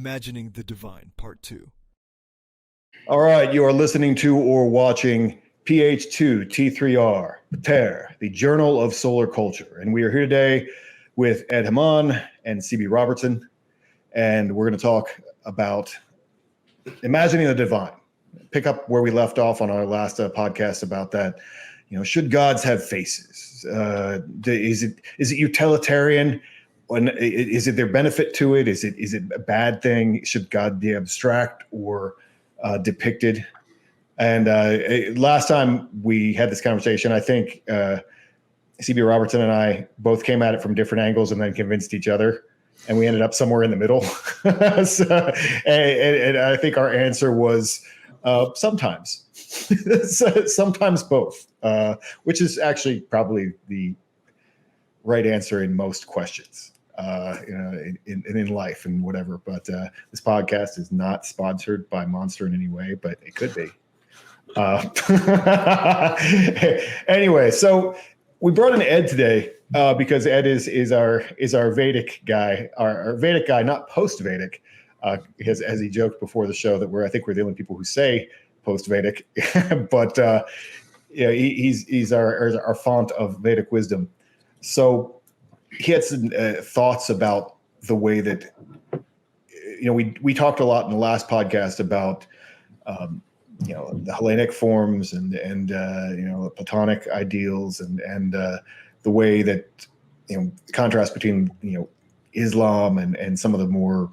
Imagining the Divine, Part 2. All right, you are listening to or watching PH2T3R, the Journal of Solar Culture. And we are here today with Ed Hamann and CB Robertson. And we're going to talk about imagining the divine. Pick up where we left off on our last podcast about that. You know, should gods have faces? Is it utilitarian? Is it their benefit to it? Is it a bad thing? Should God be abstract or depicted? And last time we had this conversation, I think CB Robertson and I both came at it from different angles and then convinced each other, and we ended up somewhere in the middle. And I think our answer was sometimes, sometimes both, which is actually probably the right answer in most questions. In life and whatever, but this podcast is not sponsored by Monster in any way, but it could be. Anyway, so we brought in Ed today because Ed is our Vedic guy, our Vedic guy, not post-Vedic, because as he joked before the show that I think we're the only people who say post-Vedic, but he's our font of Vedic wisdom. So he had some thoughts about the way that, we talked a lot in the last podcast about, the Hellenic forms and Platonic ideals and the way that, the contrast between, Islam and some of the more,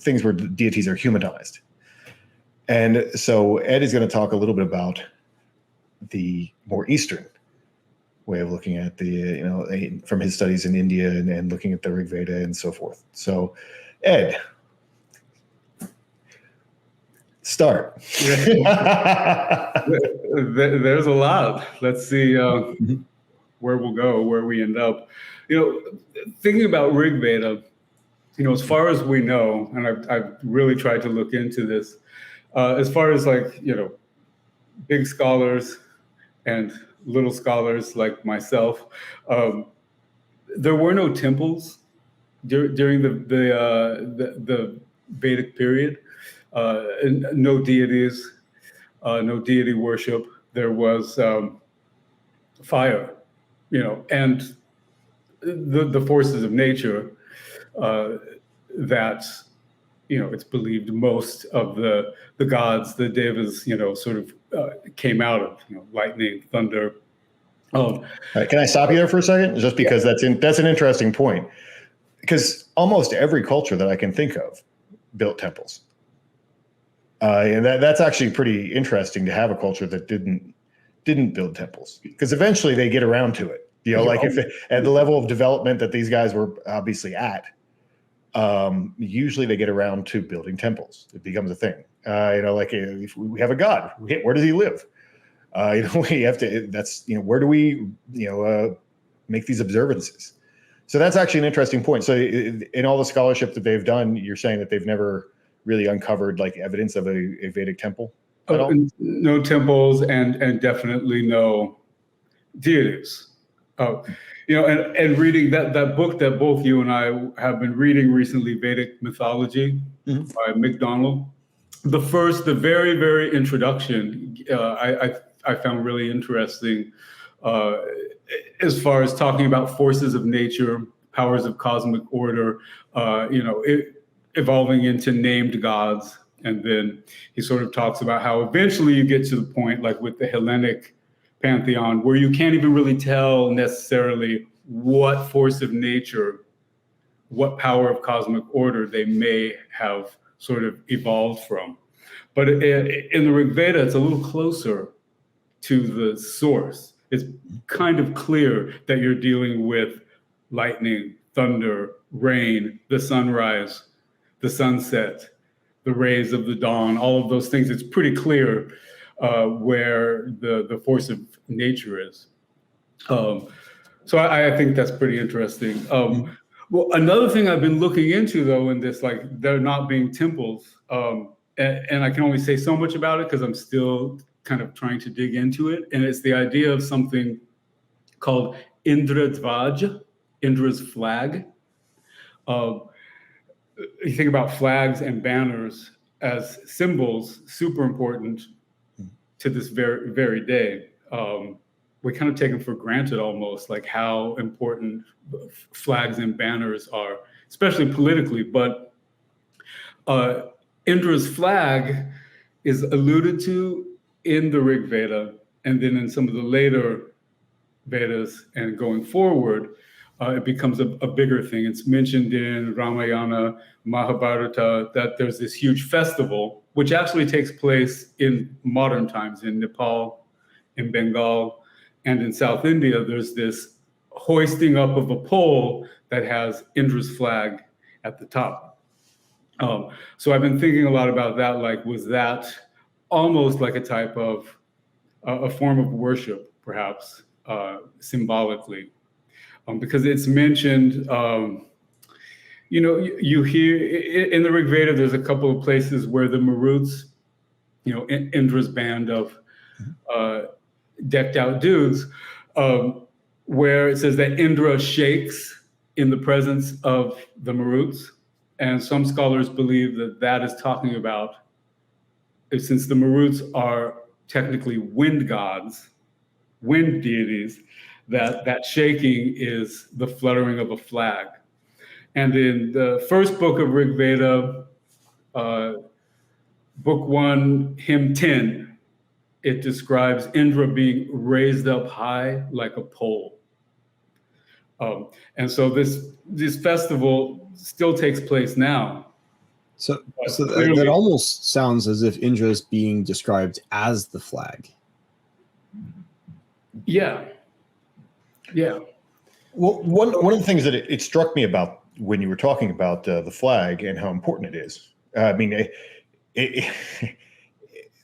things where deities are humanized. And so Ed is going to talk a little bit about the more Eastern way of looking at the, from his studies in India and looking at the Rig Veda and so forth. So, Ed, start. There's a lot. Let's see where we'll go, where we end up. Thinking about Rig Veda, as far as we know, and I've really tried to look into this, as far as big scholars and little scholars like myself, there were no temples during the Vedic period. No deities, no deity worship. There was fire, and the forces of nature that it's believed most of the gods, the devas, sort of came out of lightning, thunder. Can I stop you there for a second? Just because that's an interesting point. Because almost every culture that I can think of built temples, and that's actually pretty interesting to have a culture that didn't build temples, because eventually they get around to it. If at the level of development that these guys were obviously at. Usually they get around to building temples. It becomes a thing. If we have a god, where does he live? We have to, where do we, make these observances? So that's actually an interesting point. So in all the scholarship that they've done, you're saying that they've never really uncovered evidence of a Vedic temple at all? No temples and definitely no deities. And reading that book that both you and I have been reading recently, Vedic Mythology by MacDonald. The very, very introduction, I found really interesting as far as talking about forces of nature, powers of cosmic order, evolving into named gods. And then he sort of talks about how eventually you get to the point, like with the Hellenic pantheon, where you can't even really tell necessarily what force of nature, what power of cosmic order they may have sort of evolved from. But in the Rig Veda, it's a little closer to the source. It's kind of clear that you're dealing with lightning, thunder, rain, the sunrise, the sunset, the rays of the dawn, all of those things. It's pretty clear where the force of nature is. So I think that's pretty interesting. Well, another thing I've been looking into, though, in this, there not being temples, and I can only say so much about it because I'm still kind of trying to dig into it, and it's the idea of something called Indra Dvaj, Indra's flag. you think about flags and banners as symbols, super important to this very day. We kind of take them for granted almost, like how important flags and banners are, especially politically. But Indra's flag is alluded to in the Rig Veda, and then in some of the later Vedas and going forward, it becomes a bigger thing. It's mentioned in Ramayana, Mahabharata, that there's this huge festival, which actually takes place in modern times in Nepal, in Bengal, and in South India. There's this hoisting up of a pole that has Indra's flag at the top. So I've been thinking a lot about that. Like, was that almost like a type of a form of worship, perhaps, symbolically? Because it's mentioned, you hear in the Rig Veda, there's a couple of places where the Maruts, Indra's band of decked out dudes, where it says that Indra shakes in the presence of the Maruts. And some scholars believe that that is talking about, since the Maruts are technically wind gods, wind deities, that shaking is the fluttering of a flag. And in the first book of Rig Veda, book 1, hymn 10, it describes Indra being raised up high like a pole. And so this festival still takes place now. So that almost sounds as if Indra is being described as the flag. Yeah. Well, one of the things that it struck me about when you were talking about the flag and how important it is. I mean,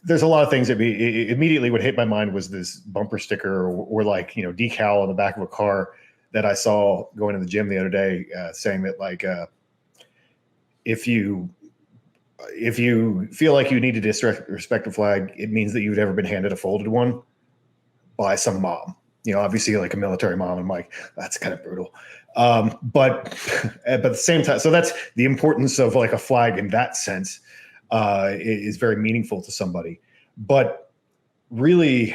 there's a lot of things that immediately what hit my mind was this bumper sticker or like, decal on the back of a car that I saw going to the gym the other day, saying that like, if you feel like you need to disrespect a flag, it means that you've never been handed a folded one by some mom. Obviously like a military mom. I'm like, that's kind of brutal. But at the same time, so that's the importance of like a flag in that sense, is very meaningful to somebody. But really,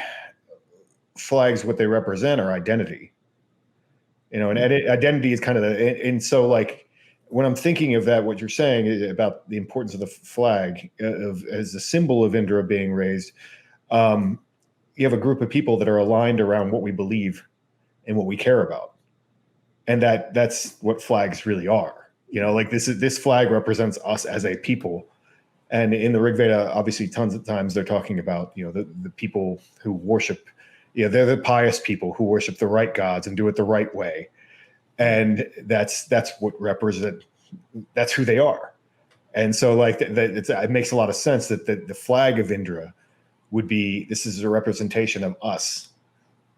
flags, what they represent are identity. And identity is kind of and so like when I'm thinking of that, what you're saying about the importance of the flag as a symbol of Indra being raised, you have a group of people that are aligned around what we believe and what we care about. And that's what flags really are. Like this flag represents us as a people. And in the Rig Veda, obviously tons of times they're talking about, the people who worship, they're the pious people who worship the right gods and do it the right way. And that's what that's who they are. And so like it makes a lot of sense that the flag of Indra would be, this is a representation of us.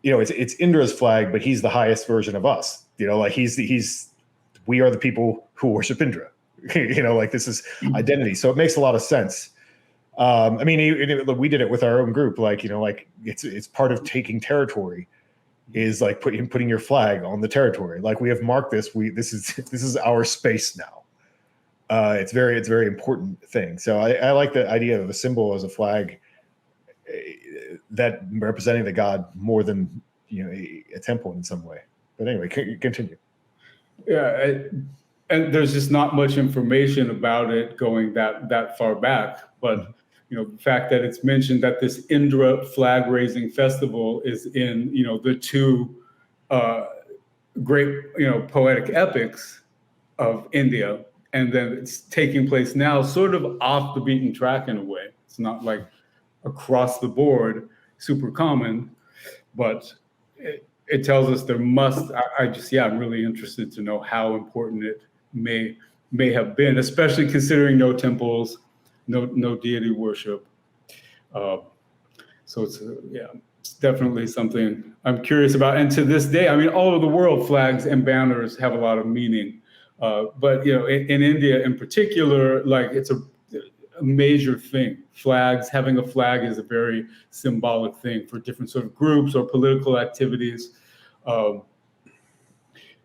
It's Indra's flag, but he's the highest version of us. Like we are the people who worship Indra. Like this is identity. So it makes a lot of sense. I mean, we did it with our own group. Like, like it's part of taking territory is like putting your flag on the territory. Like we have marked this. This is our space now. It's very important thing. So I like the idea of a symbol as a flag, that representing the god more than a temple in some way. But anyway, continue. Yeah, and there's just not much information about it going that far back. But the fact that it's mentioned that this Indra flag raising festival is in the two great poetic epics of India, and then it's taking place now sort of off the beaten track in a way. It's not like across the board super common, but it tells us there must. I'm really interested to know how important it may have been, especially considering no temples, no deity worship. So it's definitely something I'm curious about. And to this day, I mean, all over the world, flags and banners have a lot of meaning. But in India in particular, like it's a major thing. Having a flag is a very symbolic thing for different sort of groups or political activities.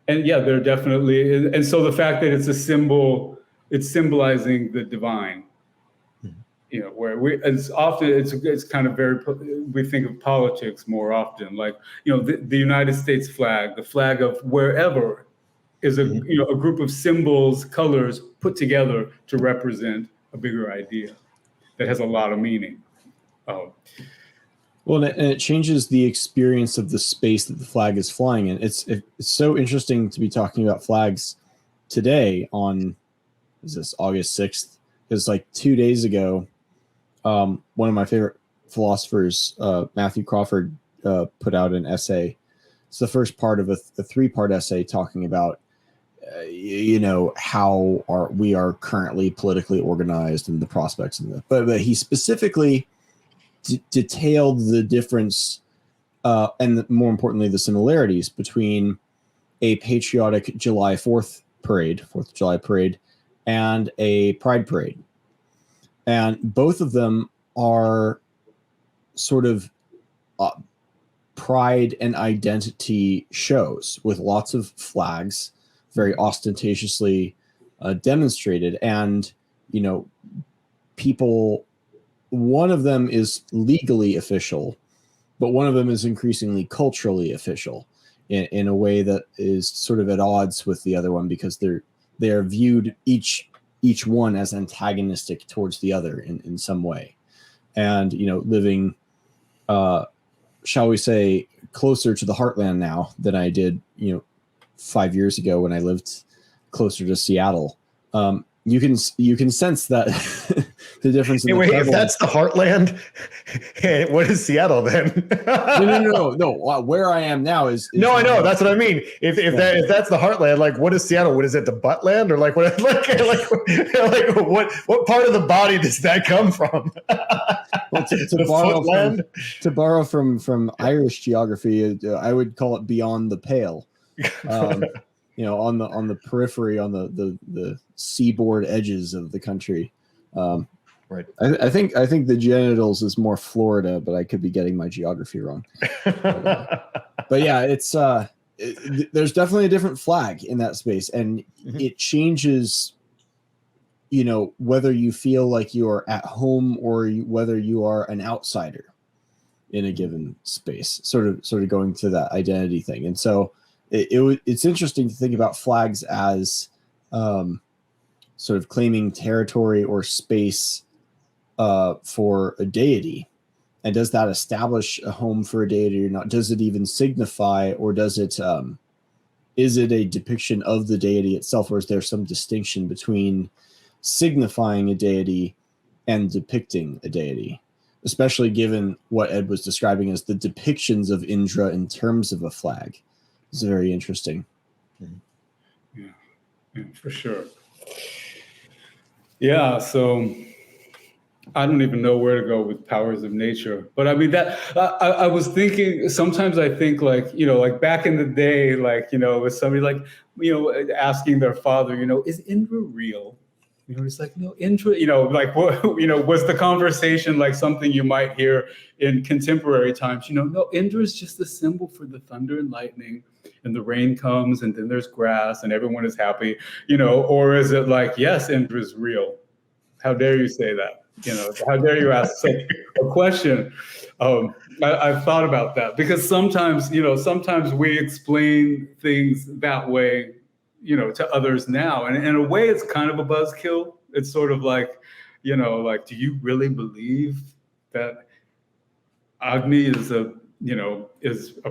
And yeah, they're definitely, and so the fact that it's a symbol it's symbolizing the divine. You know, where it's often it's kind of we think of politics more often, like, you know, the United States flag, the flag of wherever, is a group of symbols, colors put together to represent a bigger idea that has a lot of meaning. Well, and it changes the experience of the space that the flag is flying in. It's so interesting to be talking about flags today on, is this August 6th? Because like 2 days ago, one of my favorite philosophers, Matthew Crawford, put out an essay. It's the first part of a 3-part essay talking about, how we are currently politically organized and the prospects of that. But he specifically detailed the difference and more importantly, the similarities between a patriotic July 4th parade, 4th of July parade, and a pride parade. And both of them are sort of pride and identity shows with lots of flags, very ostentatiously demonstrated. And, people, one of them is legally official, but one of them is increasingly culturally official in a way that is sort of at odds with the other one, because they are viewed each one as antagonistic towards the other in some way. And, living, shall we say, closer to the heartland now than I did, 5 years ago when I lived closer to Seattle. You can sense that the difference in wait, if that's the heartland, what is Seattle then? No. Where I am now is no, I know. That's what I mean. If that's the heartland, like, what is Seattle? What is it? The buttland, or like what? Like what part of the body does that come from? Well, to borrow from Irish geography, I would call it beyond the pale. On the periphery, on the seaboard edges of the country. Right. I think the genitals is more Florida, but I could be getting my geography wrong. But yeah, it's there's definitely a different flag in that space, and it changes, whether you feel like you are at home or whether you are an outsider in a given space, sort of going to that identity thing. And so it's interesting to think about flags as sort of claiming territory or space for a deity. And does that establish a home for a deity or not? Does it even signify, or does it is it a depiction of the deity itself, or is there some distinction between signifying a deity and depicting a deity? Especially given what Ed was describing as the depictions of Indra in terms of a flag. It's very interesting. Yeah, for sure. Yeah, so I don't even know where to go with powers of nature. But I mean, that I was thinking, sometimes I think like back in the day, with somebody asking their father, is Indra real? It's like, no, Indra, was the conversation like something you might hear in contemporary times? No, Indra is just the symbol for the thunder and lightning, and the rain comes, and then there's grass, and everyone is happy, or is it like, yes, Indra is real? How dare you say that? How dare you ask such a question? I've thought about that, because sometimes we explain things that way, to others now. And in a way, it's kind of a buzzkill. It's sort of like, do you really believe that Agni is a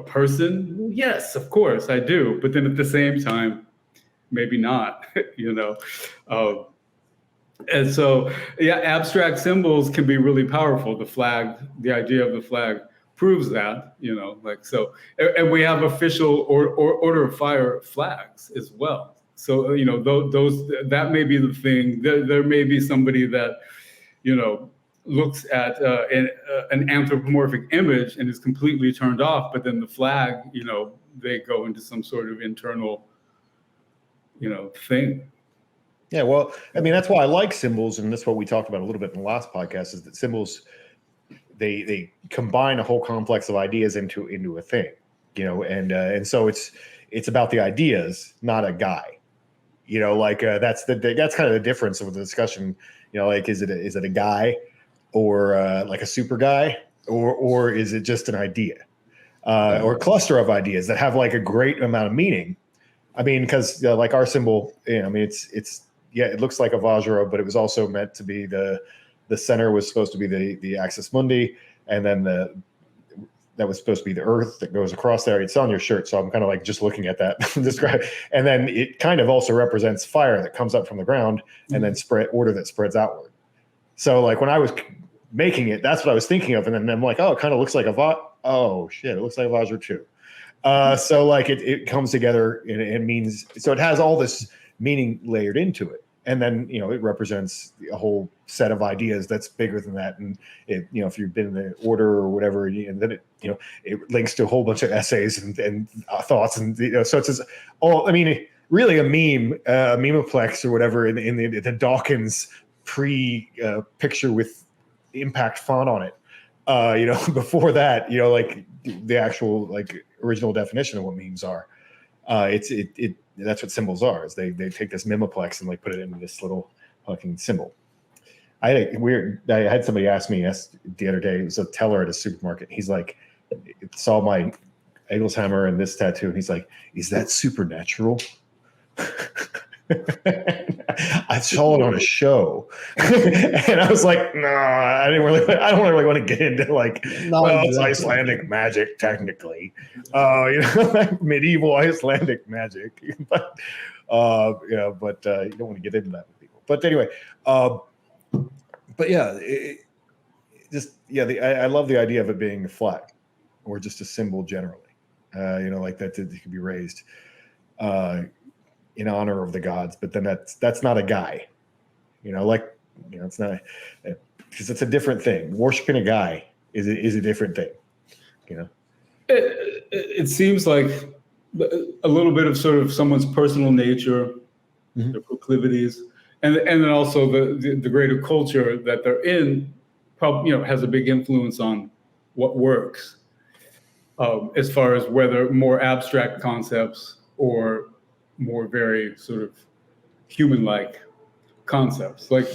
person? Well, yes, of course I do. But then at the same time, maybe not, And so, yeah, abstract symbols can be really powerful. The flag, the idea of the flag proves that, so, and we have official order of fire flags as well. So, those, that may be the thing. There may be somebody that, looks at an anthropomorphic image and is completely turned off, but then the flag, they go into some sort of internal, thing. Yeah, well, I mean, that's why I like symbols, and that's what we talked about a little bit in the last podcast, is that symbols, they combine a whole complex of ideas into a thing, and so it's about the ideas, not a guy, Like that's kind of the difference of the discussion. Like is it a guy or like a super guy, or is it just an idea or a cluster of ideas that have like a great amount of meaning? I mean, because like our symbol, I mean, it looks like a Vajra, but it was also meant to be the center was supposed to be the axis mundi, and then that was supposed to be the earth that goes across there. It's on your shirt, so I'm kind of like just looking at that. And then it kind of also represents fire that comes up from the ground and then order that spreads outward. So like when I was making it, that's what I was thinking of. And then I'm like, oh, it kind of looks like oh shit, it looks like a Vajra too. So like it comes together and it means, so it has all this meaning layered into it. And then, it represents a whole set of ideas that's bigger than that. And if you've been in the order or whatever, and then it links to a whole bunch of essays and thoughts. And, so it's all, I mean, really a meme, memeplex or whatever in the Dawkins picture with impact font on it. Before that, like the actual like original definition of what memes are. That's what symbols are. Is they take this memeplex and like put it into this little fucking symbol. I had somebody ask me the other day. It was a teller at a supermarket. He's like, saw my Eggleshammer and this tattoo, and he's like, "Is that supernatural?" I saw it on a show, and I was like, "No, I don't really want to get into like, it's Icelandic magic technically, like medieval Icelandic magic, but you don't want to get into that with people. But anyway, but yeah, I love the idea of it being a flag or just a symbol generally, like that it could be raised. In honor of the gods, but then that's not a guy, it's not, because it's a different thing. Worshipping a guy is a different thing, It seems like a little bit of sort of someone's personal nature, their proclivities, and then also the greater culture that they're in, probably has a big influence on what works, as far as whether more abstract concepts or more very sort of human-like concepts. Like,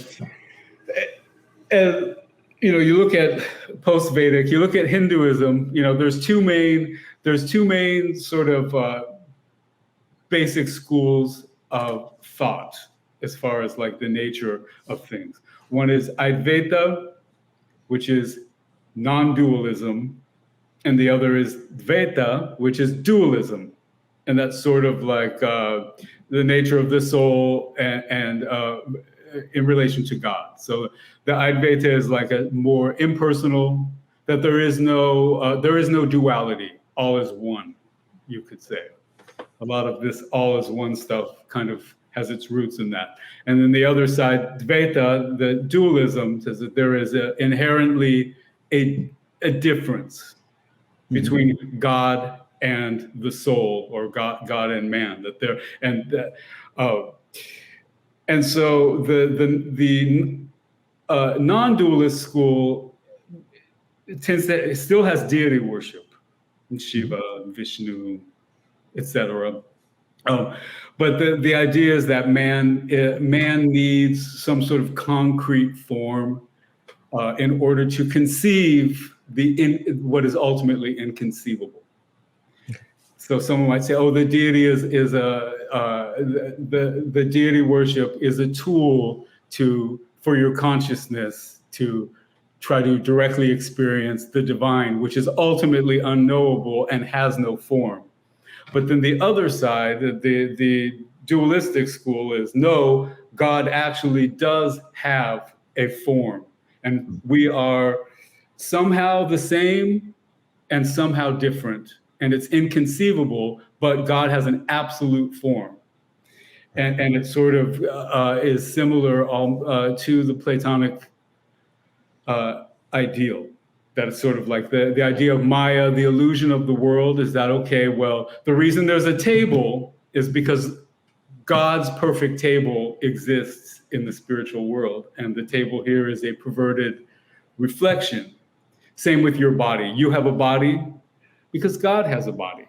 and you look at post-Vedic, you look at Hinduism. There's two main sort of basic schools of thought as far as like the nature of things. One is Advaita, which is non-dualism, and the other is Dvaita, which is dualism. And that's sort of like the nature of the soul and in relation to God. So the Advaita is like a more impersonal, that there is no duality. All is one, you could say. A lot of this all is one stuff kind of has its roots in that. And then the other side, Dvaita, the dualism, says that there is inherently a difference between God and the soul, or God and man, and so the non-dualist school it still has deity worship, Shiva, Vishnu, etc. But the idea is that man needs some sort of concrete form in order to conceive what is ultimately inconceivable. So someone might say, "Oh, the deity the deity worship is a tool for your consciousness to try to directly experience the divine, which is ultimately unknowable and has no form." But then the other side, the dualistic school, is no, God actually does have a form, and we are somehow the same and somehow different. And it's inconceivable, but God has an absolute form. And it sort of is similar to the Platonic ideal. That is sort of like the idea of Maya, the illusion of the world, is that, okay, well, the reason there's a table is because God's perfect table exists in the spiritual world. And the table here is a perverted reflection. Same with your body. You have a body because God has a body.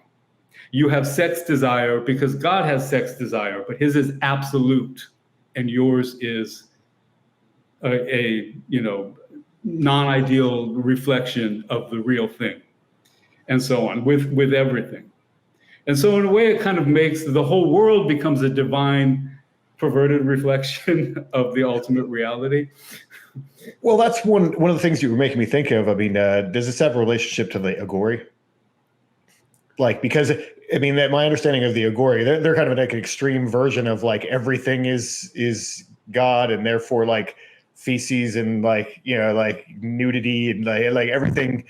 You have sex desire because God has sex desire, but his is absolute, and yours is a non-ideal reflection of the real thing, and so on with everything. And so in a way, it kind of makes the whole world becomes a divine perverted reflection of the ultimate reality. Well, that's one of the things you were making me think of. I mean, does this have a relationship to the Agori? Like, because I mean, that my understanding of the Agori, they're kind of like an extreme version of like everything is God, and therefore like feces and like like nudity and like everything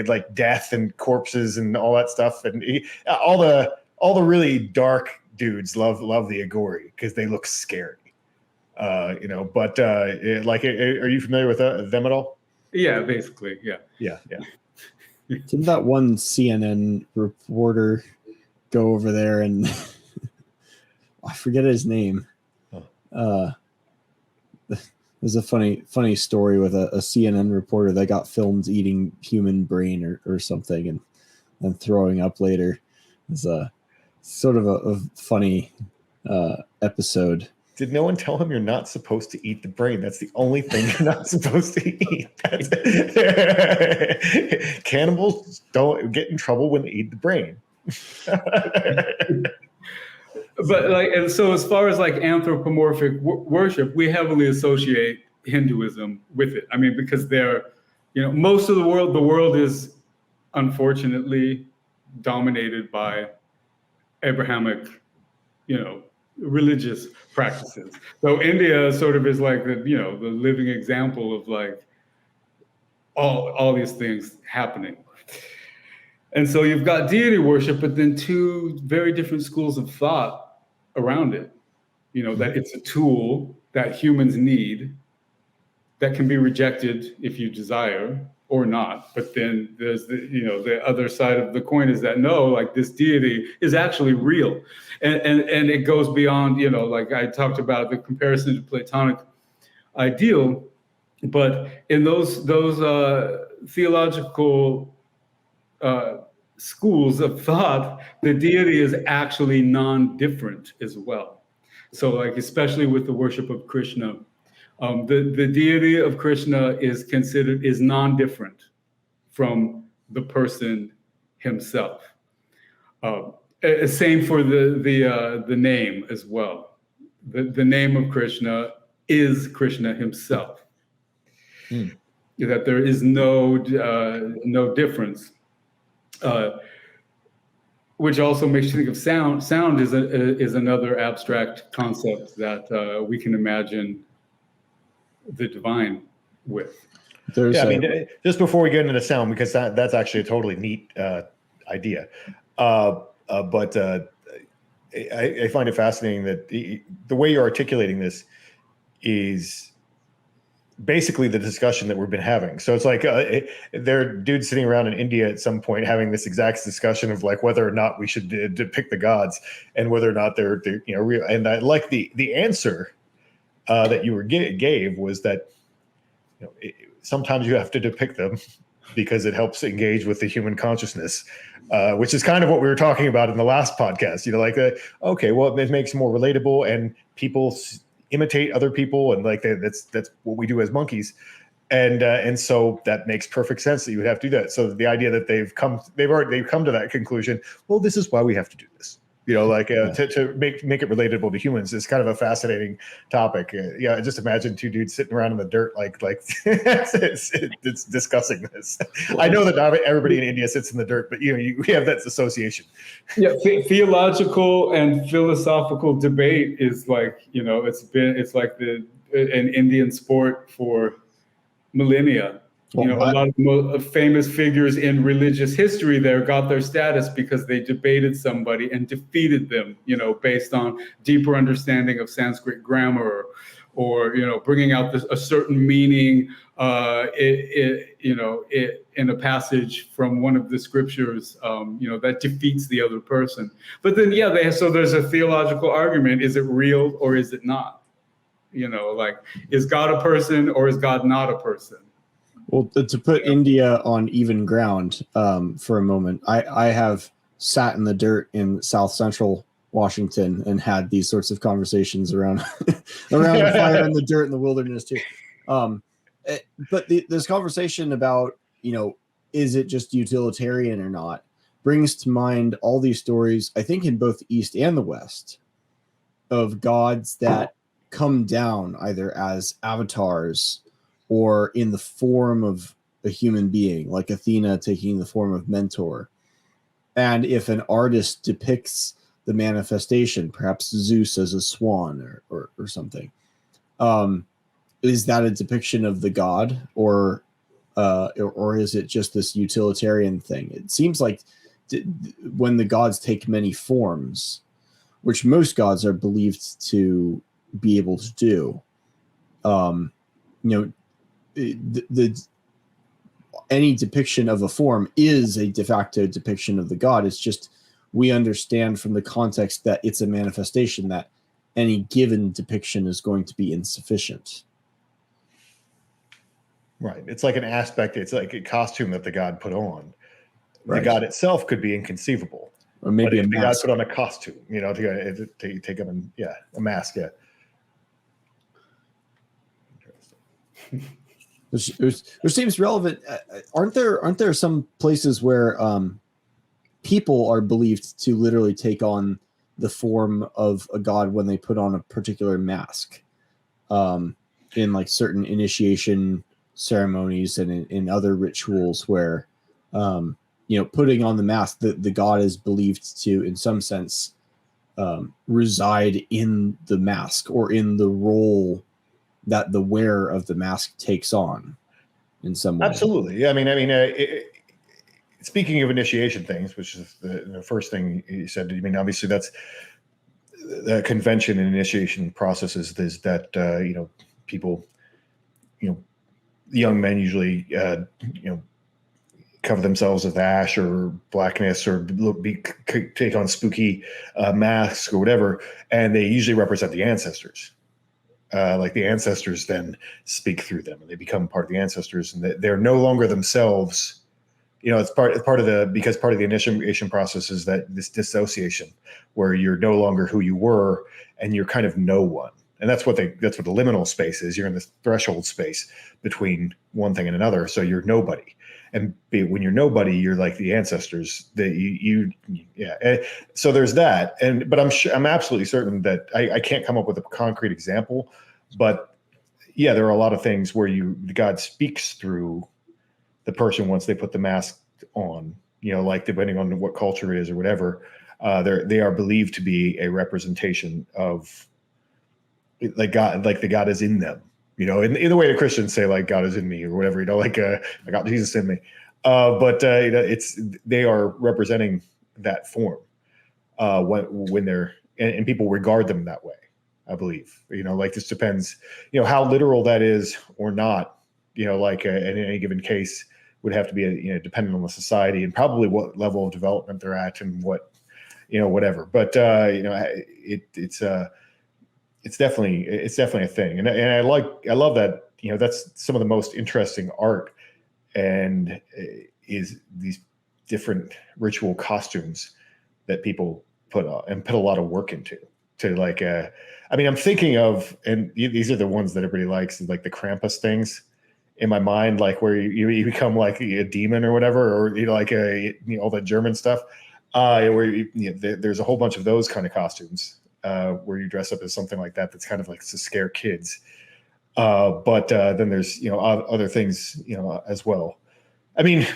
like death and corpses and all that stuff, and all the really dark dudes love the Agori because they look scary. But like, are you familiar with them at all? Yeah, basically, yeah. Didn't that one CNN reporter go over there and I forget his name? There's a funny story with a CNN reporter that got filmed eating human brain or something and then throwing up later. It's a sort of a funny episode. Did no one tell him you're not supposed to eat the brain? That's the only thing you're not supposed to eat. Cannibals don't get in trouble when they eat the brain. But like, and so as far as like anthropomorphic worship, we heavily associate Hinduism with it. I mean, because most of the world is unfortunately dominated by Abrahamic, religious practices. So India sort of is like the living example of like all these things happening. And so you've got deity worship, but then two very different schools of thought around it. That it's a tool that humans need that can be rejected if you desire or not. But then there's the other side of the coin is that no, like this deity is actually real. And it goes beyond, like I talked about the comparison to Platonic ideal, but in those theological schools of thought, the deity is actually non-different as well. So like, especially with the worship of Krishna, the deity of Krishna is non-different from the person himself. Same for the name as well. The name of Krishna is Krishna himself. That there is no difference. Which also makes you think of sound. Sound is another abstract concept that we can imagine the divine with. I mean, just before we get into the sound, because that's actually a totally neat idea. But I find it fascinating that the way you're articulating this is basically the discussion that we've been having. So it's like there are dudes sitting around in India at some point having this exact discussion of like whether or not we should depict the gods and whether or not they're real. And I like the answer that you gave was that sometimes you have to depict them because it helps engage with the human consciousness, which is kind of what we were talking about in the last podcast. Okay, well, it makes it more relatable and people imitate other people, and like that's what we do as monkeys, and so that makes perfect sense that you would have to do that. So the idea that they've come to that conclusion, well, this is why we have to do this, to make it relatable to humans is kind of a fascinating topic. Just imagine two dudes sitting around in the dirt like it's discussing this. I know that not everybody in India sits in the dirt, but we have that association. Yeah, theological and philosophical debate is like it's like an Indian sport for millennia. A lot of the most famous figures in religious history there got their status because they debated somebody and defeated them, based on deeper understanding of Sanskrit grammar, or bringing out a certain meaning, in a passage from one of the scriptures, that defeats the other person. But then, so there's a theological argument: is it real or is it not? Is God a person or is God not a person? Well, to put India on even ground for a moment, I have sat in the dirt in South Central Washington and had these sorts of conversations around around a fire in the dirt in the wilderness too. But this conversation about, is it just utilitarian or not, brings to mind all these stories, I think in both the East and the West, of gods that come down either as avatars or in the form of a human being, like Athena taking the form of Mentor. And if an artist depicts the manifestation, perhaps Zeus as a swan or something, is that a depiction of the god, or is it just this utilitarian thing? It seems like when the gods take many forms, which most gods are believed to be able to do, any depiction of a form is a de facto depiction of the god. It's just we understand from the context that it's a manifestation, that any given depiction is going to be insufficient. Right. It's like an aspect. It's like a costume that the god put on. Right. The god itself could be inconceivable. Or maybe but a the god mask. put on a costume, to take him and a mask. Yeah. Which seems relevant. Aren't there some places where people are believed to literally take on the form of a god when they put on a particular mask, in like certain initiation ceremonies and in other rituals where, putting on the mask, the god is believed to, in some sense, reside in the mask or in the role that the wearer of the mask takes on in some way. Absolutely. I mean, speaking of initiation things, which is the first thing you said, I mean, obviously that's the convention and initiation processes is that, people, young men usually, cover themselves with ash or blackness or take on spooky masks or whatever. And they usually represent the ancestors. Like the ancestors then speak through them and they become part of the ancestors, and they're no longer themselves. It's part of the initiation process is that this dissociation where you're no longer who you were and you're kind of no one. And that's what the liminal space is. You're in this threshold space between one thing and another. So you're nobody. And when you're nobody, you're like the ancestors that So there's that. But I'm absolutely certain that I can't come up with a concrete example, but yeah, there are a lot of things where God speaks through the person once they put the mask on, like depending on what culture it is or whatever, they are believed to be a representation of like God, like the God is in them. In the way the Christians say, like, God is in me or whatever, like I got Jesus in me. But they are representing that form when they're, and people regard them that way, I believe. Like this depends, how literal that is or not, like in any given case would have to be, dependent on the society and probably what level of development they're at and what, whatever. But, it's definitely a thing. And I love that, that's some of the most interesting art and is these different ritual costumes that people put a lot of work into to like, I'm thinking of, and these are the ones that everybody likes, like the Krampus things in my mind, like where you become like a demon or whatever, or, like all the German stuff, where there's a whole bunch of those kind of costumes. Where you dress up as something like that that's kind of like to scare kids. But then there's, other things, as well. I mean,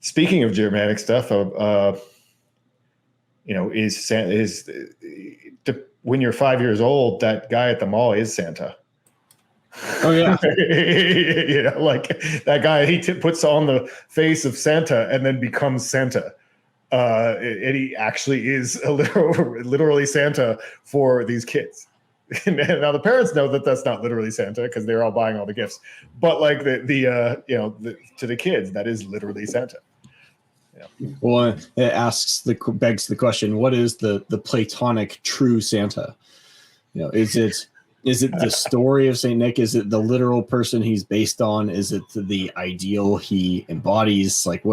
speaking of Germanic stuff, when you're 5 years old, that guy at the mall is Santa. Oh yeah. Like that guy, he puts on the face of Santa and then becomes Santa. And he actually is literally Santa for these kids. And now the parents know that that's not literally Santa because they're all buying all the gifts. But like to the kids, that is literally Santa. Yeah. Well, it begs the question: what is the Platonic true Santa? Is it the story of Saint Nick? Is it the literal person he's based on? Is it the ideal he embodies? Like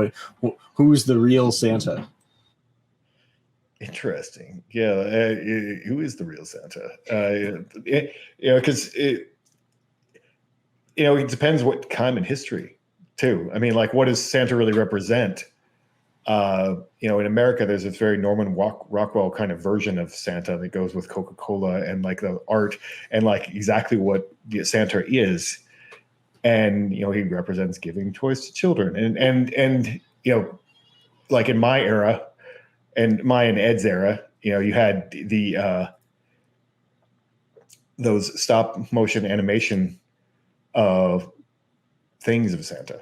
who's the real Santa? Interesting. Yeah. Who is the real Santa? Because it depends what time in history, too. I mean, like, what does Santa really represent? In America, there's this very Norman Rockwell kind of version of Santa that goes with Coca-Cola and like the art and like exactly what Santa is. And, he represents giving toys to children. And like in my era and my and Ed's era, you had those stop motion animation things of Santa.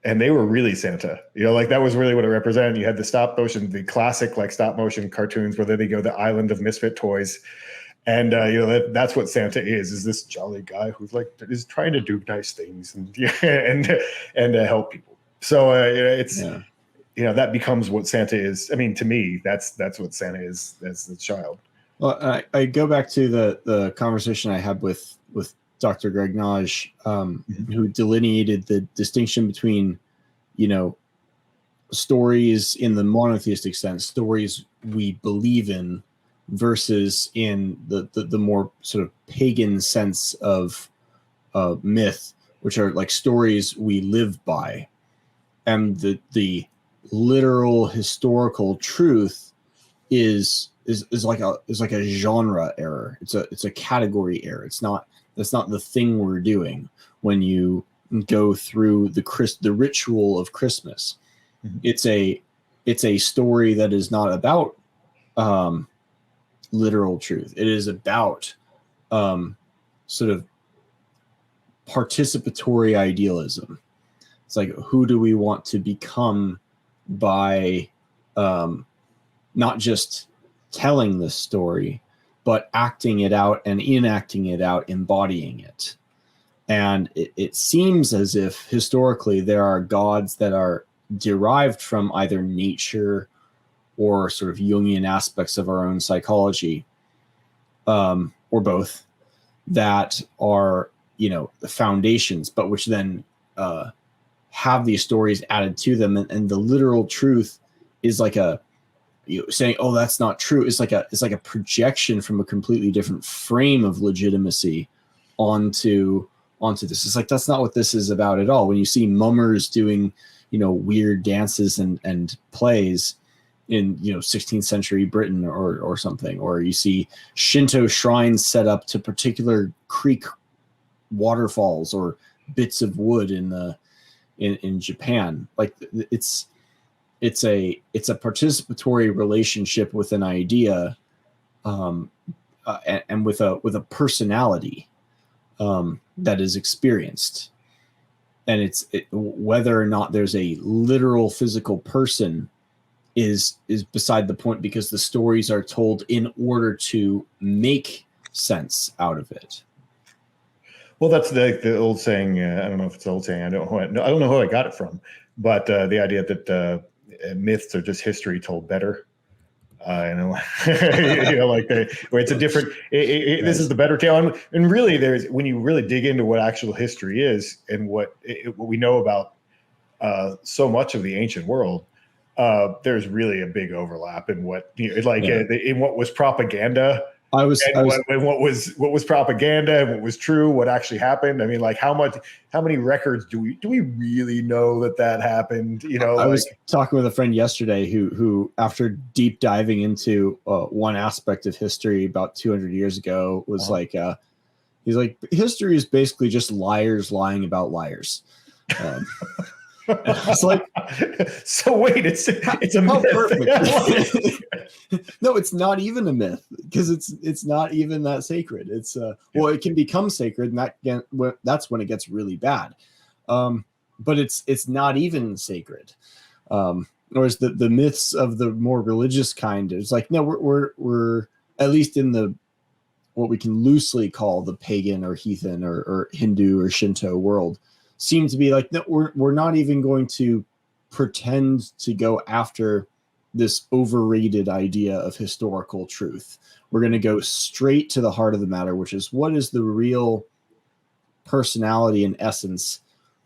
And they were really Santa, like that was really what it represented. You had the stop motion, the classic like stop motion cartoons where they go the island of misfit toys. And that's what Santa is this jolly guy who's like is trying to do nice things and and help people. So it's that becomes what Santa is. I mean, to me, that's what Santa is as the child. Well, I go back to the conversation I had with Dr. Greg Naj, who delineated the distinction between, stories in the monotheistic sense, stories we believe in, versus in the more sort of pagan sense of myth, which are like stories we live by, and the literal historical truth is like a genre error. It's a category error. That's not the thing we're doing when you go through the ritual of Christmas. Mm-hmm. It's a story that is not about literal truth. It is about sort of participatory idealism. It's like, who do we want to become by not just telling this story, but acting it out and enacting it out, embodying it. And it seems as if historically there are gods that are derived from either nature or sort of Jungian aspects of our own psychology, or both, that are, the foundations, but which then have these stories added to them. And the literal truth is like saying, oh, that's not true. It's like a projection from a completely different frame of legitimacy onto this. It's like, that's not what this is about at all. When you see mummers doing, weird dances and plays in, 16th century Britain or something, or you see Shinto shrines set up to particular creek waterfalls or bits of wood in Japan. Like it's a participatory relationship with an idea, and with a personality that is experienced, and whether or not there's a literal physical person is beside the point, because the stories are told in order to make sense out of it. Well, that's the old saying. I don't know if it's the old saying. I don't know who I got it from, but the idea that myths are just history told better. Like where it's a different. This is the better tale, and really, when you really dig into what actual history is and what we know about so much of the ancient world, there's really a big overlap in what in what was propaganda. What was propaganda and what was true, what actually happened. I mean, like how many records do we really know that happened? I was talking with a friend yesterday who after deep diving into one aspect of history about 200 years ago was he's like, history is basically just liars lying about liars. It's like, so wait, it's a myth. Perfect. No, it's not even a myth, because it's not even that sacred. It's it can become sacred, and that's when it gets really bad. But it's not even sacred. Whereas the myths of the more religious kind, it's like, no, we're at least in the what we can loosely call the pagan or heathen or Hindu or Shinto world, seem to be like, no, we're not even going to pretend to go after this overrated idea of historical truth. We're going to go straight to the heart of the matter, which is, what is the real personality and essence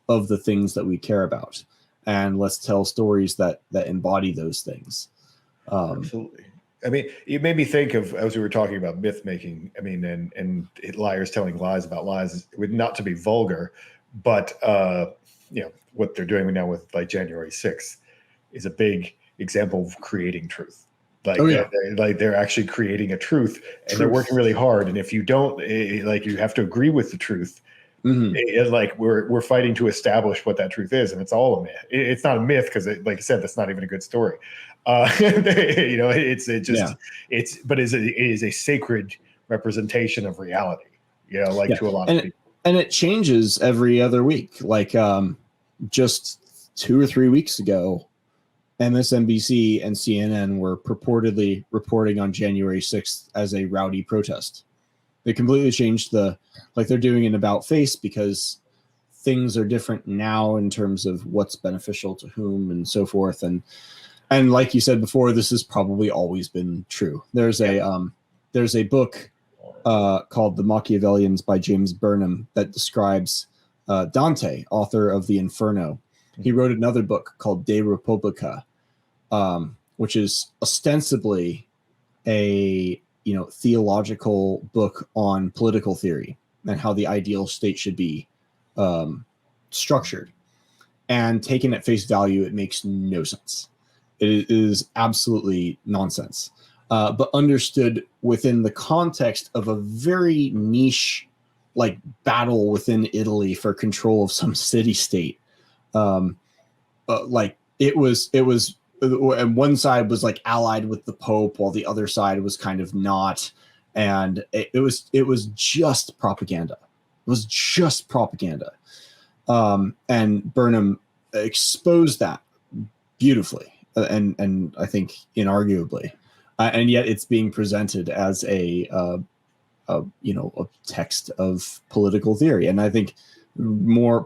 of the things that we care about? And let's tell stories that embody those things. Absolutely. I mean, it made me think of, as we were talking about myth making, I mean, and liars telling lies about lies, not to be vulgar, but what they're doing now with like January 6th is a big example of creating truth. Like, they're actually creating a truth, and they're working really hard. And if you don't, you have to agree with the truth. Like we're fighting to establish what that truth is, and it's all a myth. It's not a myth because, like I said, that's not even a good story. It is a sacred representation of reality. To a lot of people, and it changes every other week. Like just 2 or 3 weeks ago, MSNBC and CNN were purportedly reporting on January 6th as a rowdy protest. They completely changed they're doing an about face because things are different now in terms of what's beneficial to whom and so forth. And like you said before, this has probably always been true. There's a book called The Machiavellians by James Burnham that describes Dante, author of the Inferno. He wrote another book called De Republica, which is ostensibly a theological book on political theory and how the ideal state should be structured. And taken at face value, it makes no sense. It is absolutely nonsense. But understood within the context of a very niche, like, battle within Italy for control of some city-state. It was, and one side was like allied with the Pope, while the other side was kind of not. And it was just propaganda. It was just propaganda. And Burnham exposed that beautifully, and I think inarguably. And yet it's being presented as a text of political theory. And I think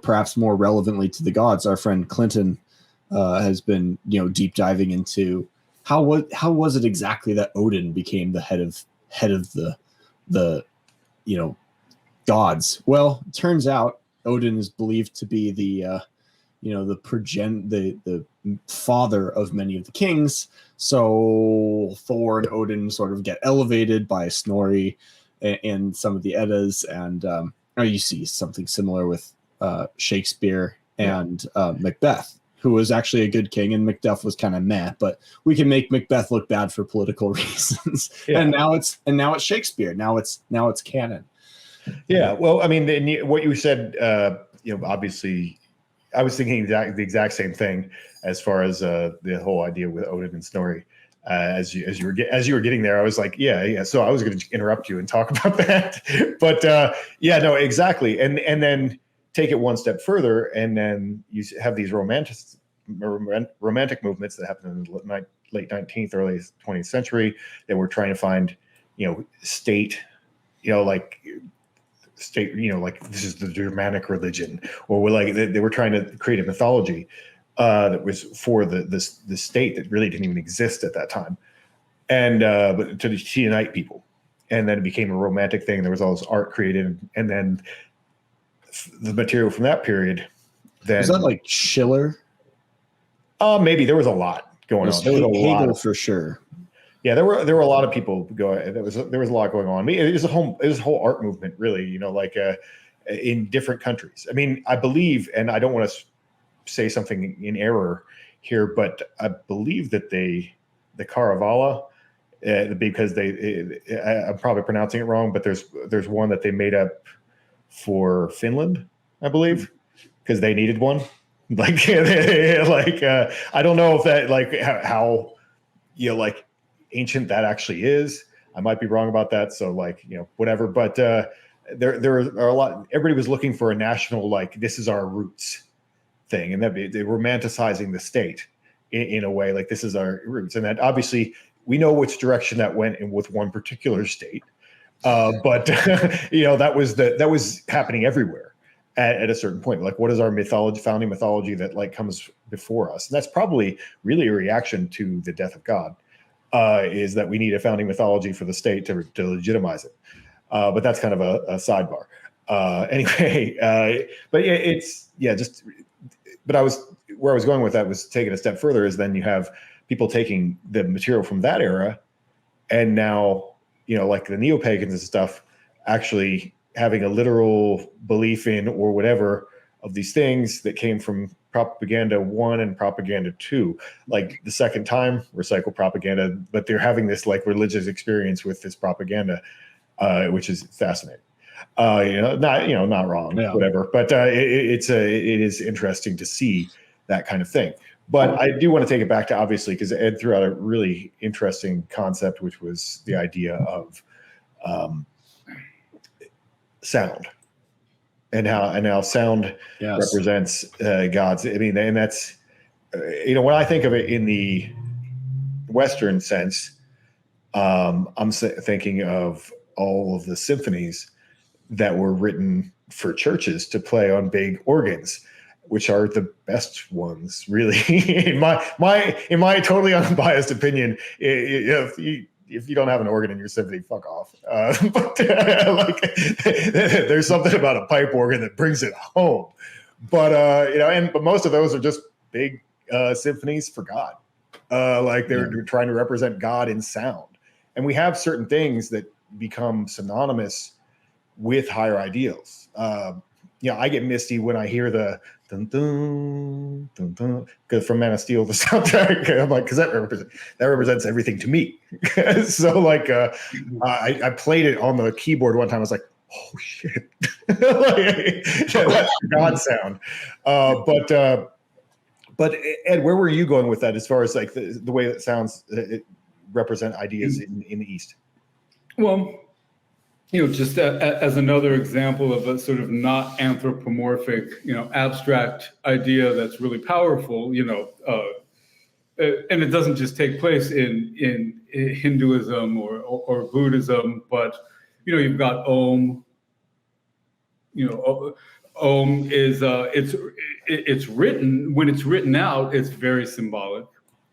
perhaps more relevantly to the gods, our friend Clinton has been, deep diving into how was it exactly that Odin became the head of the gods. Well, it turns out Odin is believed to be the father of many of the kings. So Thor and Odin sort of get elevated by Snorri and some of the Eddas, and you see something similar with Shakespeare and Macbeth, who was actually a good king, and Macbeth was kind of meh, but we can make Macbeth look bad for political reasons. Yeah. And now it's Shakespeare. Now it's canon. Yeah. Well, I mean, what you said, obviously, I was thinking the exact same thing as far as the whole idea with Odin and Snorri. As you were getting there, I was like, yeah. So I was going to interrupt you and talk about that, but no, exactly. And then take it one step further, and then you have these romantic movements that happened in the late 19th, early 20th century that were trying to find, state, like this is the Germanic religion, or they were trying to create a mythology that was for the state that really didn't even exist at that time, and but to unite people. And then it became a romantic thing. There was all this art created, and then the material from that period. Then was that like Schiller? Maybe there was a lot going on. There was a Hegel lot for sure. Yeah, there were a lot of people going. There was a lot going on. I mean, it was a whole art movement, really. In different countries. I mean, I believe, and I don't want to say something in error here, but I believe that the Karavala, because I'm probably pronouncing it wrong, but there's one that they made up for Finland, I believe, because they needed one. I don't know if that how ancient that actually is. I might be wrong about that. So whatever. But there are a lot. Everybody was looking for a national, this is our roots thing, and that they romanticizing the state in a way, this is our roots, and that obviously we know which direction that went in with one particular state. But that was happening everywhere at a certain point. What is our founding mythology that comes before us? And that's probably really a reaction to the death of God. Is that we need a founding mythology for the state to legitimize it. But that's kind of a sidebar. Anyway, but yeah, where I was going with that was taking a step further is then you have people taking the material from that era And now, like the neo-pagans and stuff, actually having a literal belief in or whatever of these things that came from propaganda 1 and propaganda 2, like the second time recycle propaganda, but they're having this like religious experience with this propaganda, which is fascinating. Not wrong, whatever, but it is interesting to see that kind of thing. But I do want to take it back to, obviously, because Ed threw out a really interesting concept, which was the idea of sound and how sound represents gods. I mean, and that's, when I think of it in the Western sense, I'm thinking of all of the symphonies that were written for churches to play on big organs, which are the best ones, really. in my totally unbiased opinion. If you don't have an organ in your symphony, fuck off. But there's something about a pipe organ that brings it home. But but most of those are just big symphonies for God. They're trying to represent God in sound, and we have certain things that become synonymous with higher ideals. I get misty when I hear the dun dun dun dun, because from Man of Steel, the soundtrack. I'm like, because that represents everything to me. So I played it on the keyboard one time. I was like, oh shit, that's God sound. But Ed, where were you going with that as far as like the way that sounds represent ideas in the East? Well, just as another example of a sort of not anthropomorphic, abstract idea that's really powerful, and it doesn't just take place in Hinduism or Buddhism, but, you've got Om. Om is it's written, when it's written out, it's very symbolic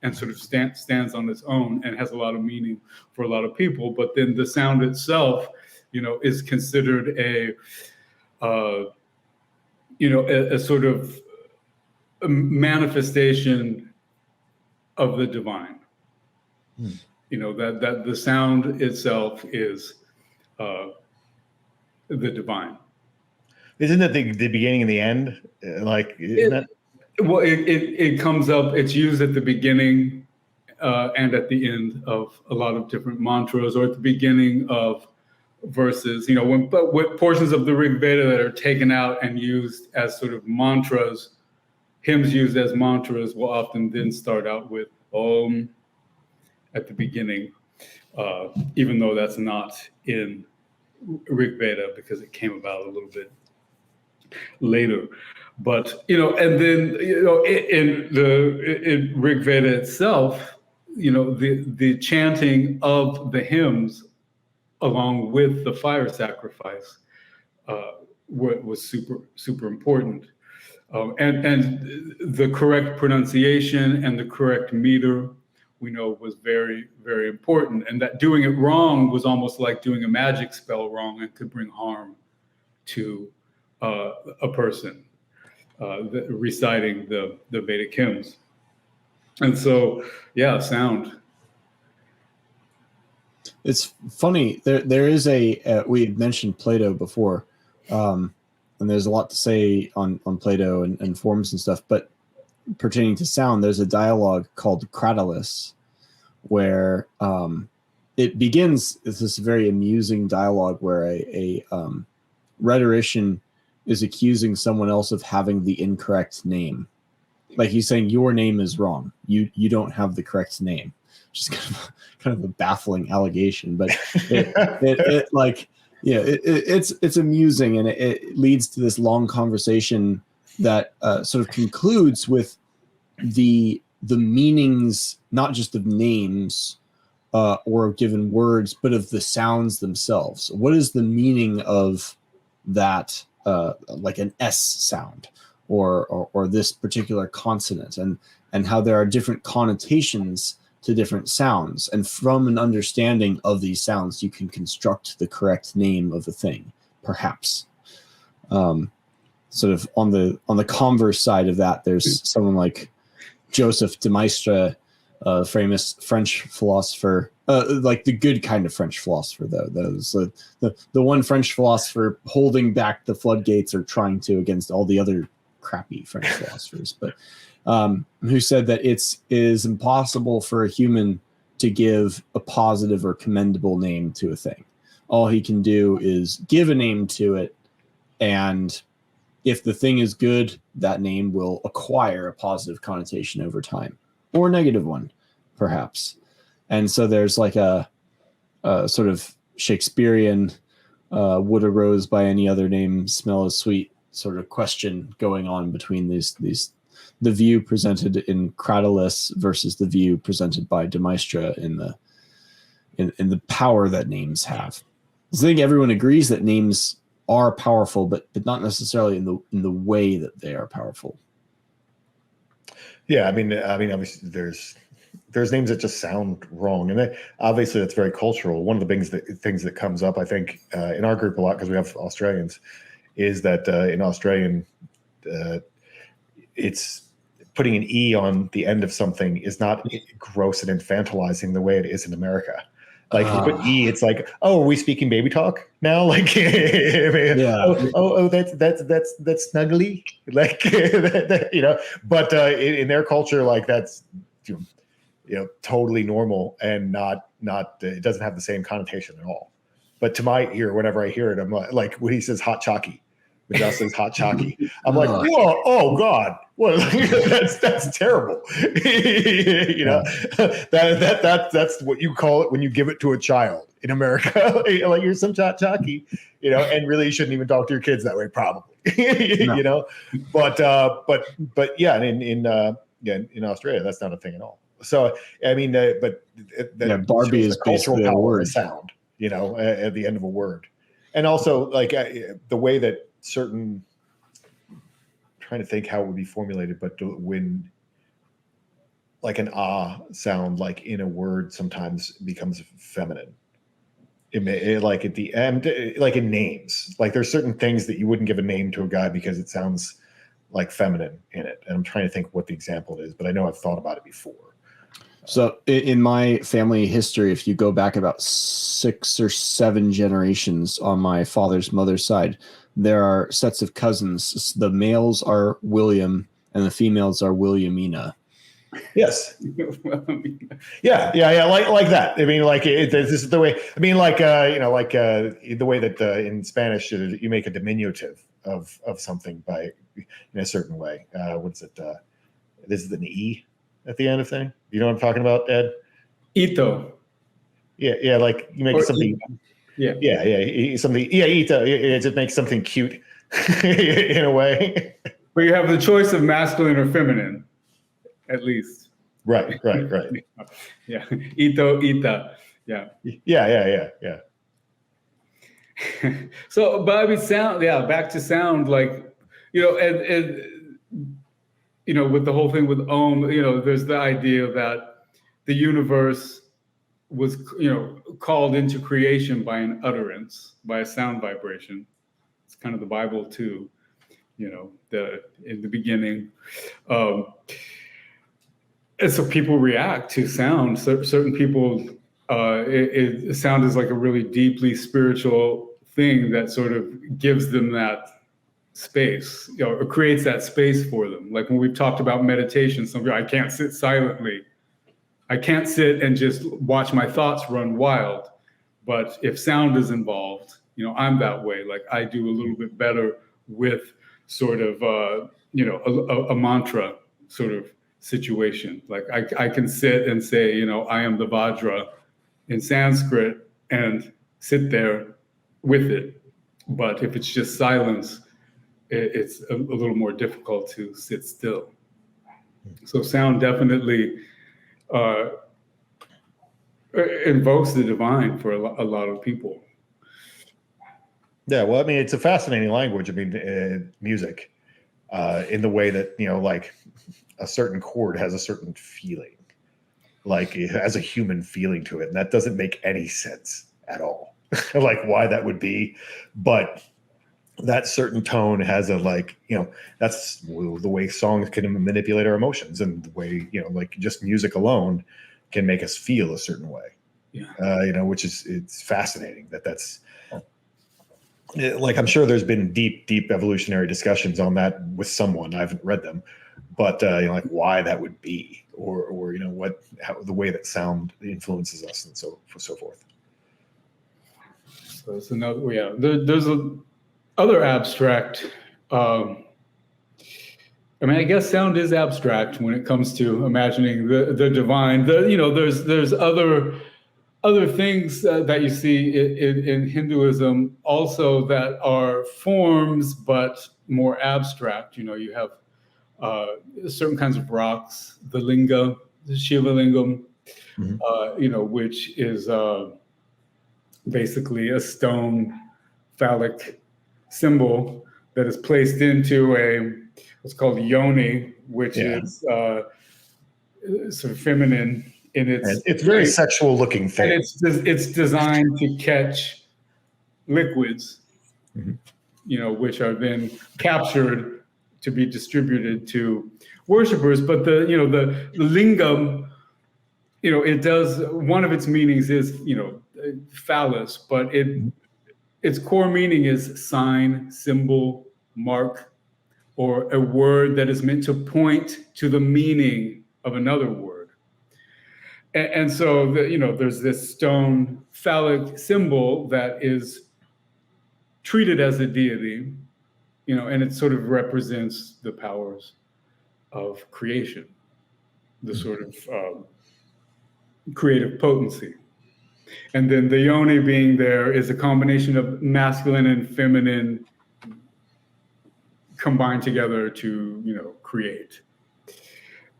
and sort of stands on its own and has a lot of meaning for a lot of people. But then the sound itself, is considered a sort of a manifestation of the divine. That the sound itself is the divine. Isn't it the beginning and the end? It comes up. It's used at the beginning and at the end of a lot of different mantras, or at the beginning of verses. When portions of the Rig Veda that are taken out and used as sort of mantras, hymns used as mantras will often then start out with Om at the beginning, even though that's not in Rig Veda because it came about a little bit later. But and then in Rig Veda itself, the chanting of the hymns along with the fire sacrifice was super important, and the correct pronunciation and the correct meter, we know, was very, very important, and that doing it wrong was almost like doing a magic spell wrong and could bring harm to a person reciting the Vedic hymns. And so, sound. It's funny. There is we had mentioned Plato before, and there's a lot to say on Plato and forms and stuff. But pertaining to sound, there's a dialogue called Cratylus, where it begins. It's this very amusing dialogue where a rhetorician is accusing someone else of having the incorrect name. Like he's saying, your name is wrong. You don't have the correct name. Just kind of a baffling allegation, but it's amusing, and it leads to this long conversation that sort of concludes with the meanings, not just of names or of given words, but of the sounds themselves. What is the meaning of that, like an S sound or this particular consonant, and how there are different connotations to different sounds, and from an understanding of these sounds, you can construct the correct name of a thing, perhaps. Sort of on the converse side of that, there's someone like Joseph de Maistre, famous French philosopher, like the good kind of French philosopher, though. Those the one French philosopher holding back the floodgates or trying to against all the other crappy French philosophers, but who said that it is impossible for a human to give a positive or commendable name to a thing. All he can do is give a name to it, and if the thing is good, that name will acquire a positive connotation over time, or a negative one, perhaps. And so there's like a sort of Shakespearean would a rose by any other name smell as sweet sort of question going on between these the view presented in Cratylus versus the view presented by De Maistre in the power that names have. I think everyone agrees that names are powerful, but not necessarily in the way that they are powerful. Yeah, I mean, obviously there's names that just sound wrong, and obviously that's very cultural. One of the things that comes up, I think, in our group a lot because we have Australians, is that in Australian, it's putting an E on the end of something is not gross and infantilizing the way it is in America. Like you put E, it's like, oh, are we speaking baby talk now? Like, yeah. oh, that's snuggly, like you know. But in their culture, like that's totally normal and not it doesn't have the same connotation at all. But to my ear, whenever I hear it, I'm like when he says hot chalky, when Josh says hot chalky, I'm like, whoa, oh God, what? that's terrible. That's what you call it when you give it to a child in America. Like you're some chalky, and really you shouldn't even talk to your kids that way, probably. But yeah, in Australia, that's not a thing at all. So I mean, Barbie is basically a word sound, at the end of a word, and also like the way that certain. I'm trying to think how it would be formulated, but when like an sound like in a word sometimes becomes feminine. Like at the end, like in names, like there's certain things that you wouldn't give a name to a guy because it sounds like feminine in it. And I'm trying to think what the example is, but I know I've thought about it before. So in my family history, if you go back about 6 or 7 generations on my father's mother's side, there are sets of cousins. The males are William and the females are Williamina. Yes. Yeah. Like that. I mean, like this is the way. I mean, like the way that in Spanish you make a diminutive of something by in a certain way. What's it? This is an E at the end of thing. You know what I'm talking about, Ed? Ito. Yeah. Like you make something. Yeah. Something. Yeah, ito. It just makes something cute in a way. But you have the choice of masculine or feminine, at least. Right. Yeah. Ito, ita. Yeah. Yeah. So, but I mean, sound. Yeah. Back to sound. Like, and with the whole thing with Om, there's the idea that the universe was, called into creation by an utterance, by a sound vibration. It's kind of the Bible too, in the beginning. And so people react to sound. So certain people, sound is like a really deeply spiritual thing that sort of gives them that space, or creates that space for them. Like when we've talked about meditation, some people, I can't sit silently. I can't sit and just watch my thoughts run wild. But if sound is involved, I'm that way. Like I do a little bit better with sort of, a mantra sort of situation. Like I can sit and say, I am the Vajra in Sanskrit and sit there with it. But if it's just silence, it's a little more difficult to sit still. So sound definitely invokes the divine for a lot of people. Yeah, well, I mean, it's a fascinating language. I mean, music, in the way that, like a certain chord has a certain feeling, like it has a human feeling to it. And that doesn't make any sense at all, like why that would be. But that certain tone has a, like, that's the way songs can manipulate our emotions, and the way, like just music alone can make us feel a certain way. Which it's fascinating that's like, I'm sure there's been deep evolutionary discussions on that with someone. I haven't read them, but like why that would be, or how the way that sound influences us and so forth. So it's another, there's other abstract. I guess sound is abstract when it comes to imagining the divine. There's other things that you see in Hinduism also that are forms, but more abstract. You have certain kinds of rocks, the linga, the Shiva lingam, which is basically a stone phallic symbol that is placed into what's called yoni, which is sort of feminine in its. It's very sexual looking thing. And it's designed to catch liquids, which are then captured to be distributed to worshipers. But the lingam, it does, one of its meanings is phallus, but its core meaning is sign, symbol, mark, or a word that is meant to point to the meaning of another word. And so there's this stone phallic symbol that is treated as a deity, and it sort of represents the powers of creation, the sort of creative potency. And then the yoni being there is a combination of masculine and feminine combined together to, create.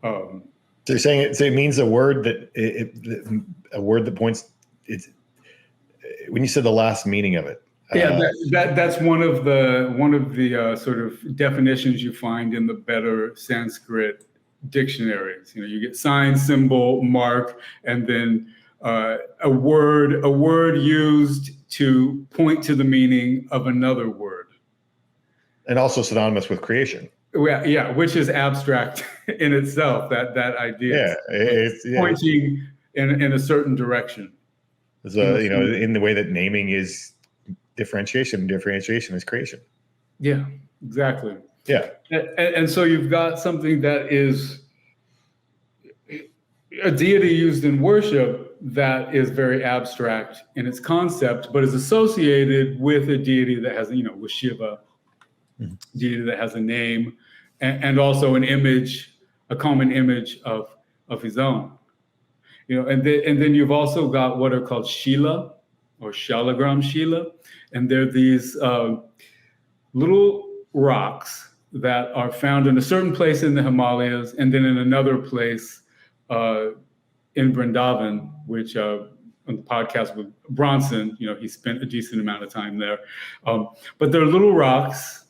So you're saying it means a word that points. It's when you said the last meaning of it. That's one of the sort of definitions you find in the better Sanskrit dictionaries. You get sign, symbol, mark, and then a word used to point to the meaning of another word. And also synonymous with creation. Yeah, which is abstract in itself. That idea. It's pointing in a certain direction. So, in the way that naming is differentiation is creation. Yeah, exactly. Yeah, and so you've got something that is a deity used in worship that is very abstract in its concept, but is associated with a deity that has, with Shiva, deity that has a name, and also an image, a common image of his own. And then you've also got what are called Shila or Shalagram Shila, and they're these little rocks that are found in a certain place in the Himalayas, and then in another place in Vrindavan, which on the podcast with Bronson, he spent a decent amount of time there. But they're little rocks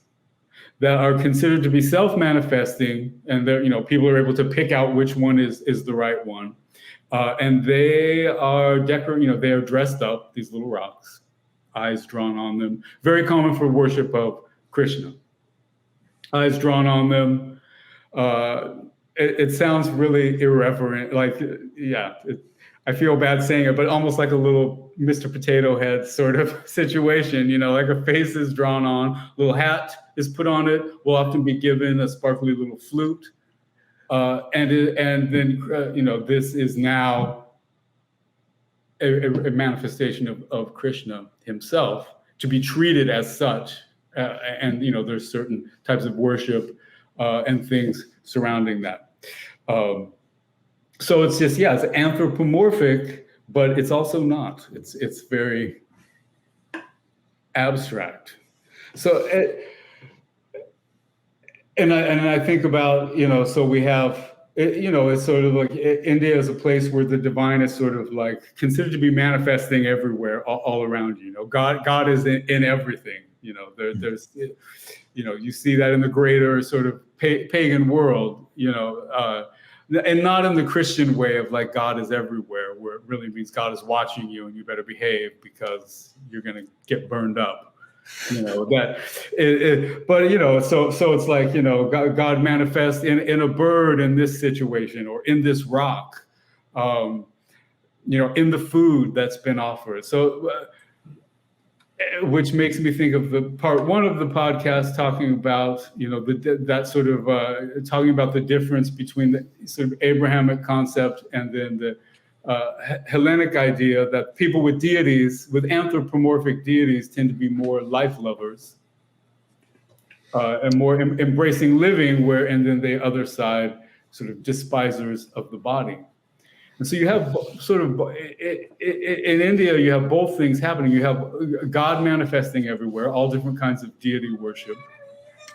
that are considered to be self-manifesting, and they're, people are able to pick out which one is the right one. And they are they are dressed up, these little rocks, eyes drawn on them. Very common for worship of Krishna. Eyes drawn on them. It sounds really irreverent. I feel bad saying it, but almost like a little Mr. Potato Head sort of situation, like a face is drawn on, little hat is put on it, will often be given a sparkly little flute. And then this is now a manifestation of Krishna himself, to be treated as such. And there's certain types of worship and things surrounding that. So it's just, it's anthropomorphic, but it's also not. It's very abstract. So, and I think about, so we have, it's sort of like India is a place where the divine is sort of like considered to be manifesting everywhere, all around you. God is in everything. There's, you see that in the greater sort of pagan world, and not in the Christian way of like God is everywhere, where it really means God is watching you and you better behave because you're going to get burned up. But so it's like, God manifests in a bird in this situation or in this rock. in the food that's been offered. So, which makes me think of the part one of the podcast talking about, that sort of talking about the difference between the sort of Abrahamic concept and then the Hellenic idea that people with deities, with anthropomorphic deities, tend to be more life lovers and more embracing living, and then the other side, sort of despisers of the body. And so you have sort of, in India, you have both things happening. You have God manifesting everywhere, all different kinds of deity worship,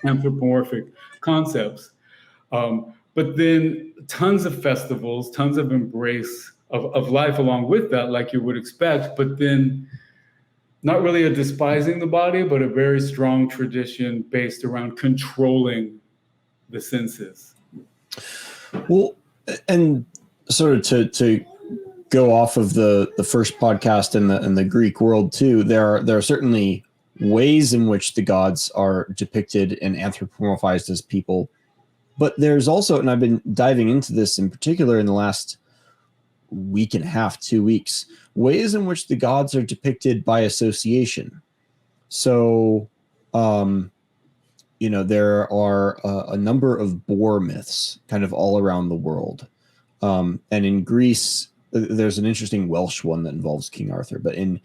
anthropomorphic concepts. But then tons of festivals, tons of embrace of life along with that, like you would expect, but then not really a despising the body, but a very strong tradition based around controlling the senses. Well, and sort of to go off of the first podcast in the Greek world too, there are certainly ways in which the gods are depicted and anthropomorphized as people, but there's also, and I've been diving into this in particular in the last week and a half, 2 weeks, ways in which the gods are depicted by association. So, there are a number of boar myths kind of all around the world. And in Greece, there's an interesting Welsh one that involves King Arthur. But in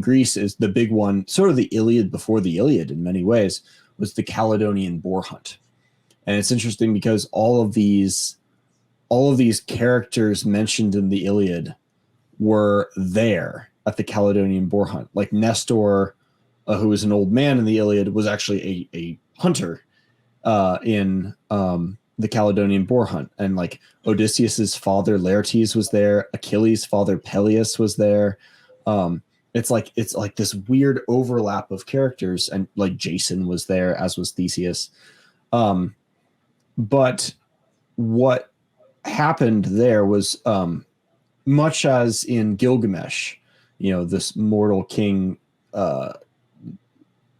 Greece is the big one, sort of the Iliad before the Iliad in many ways, was the Caledonian boar hunt. And it's interesting because all of these characters mentioned in the Iliad were there at the Caledonian boar hunt. Like Nestor, who was an old man in the Iliad, was actually a hunter in the Caledonian boar hunt. And like Odysseus's father Laertes was there, Achilles' father Peleus was there. It's like this weird overlap of characters, and like Jason was there, as was Theseus. But what happened there was much as in Gilgamesh, this mortal king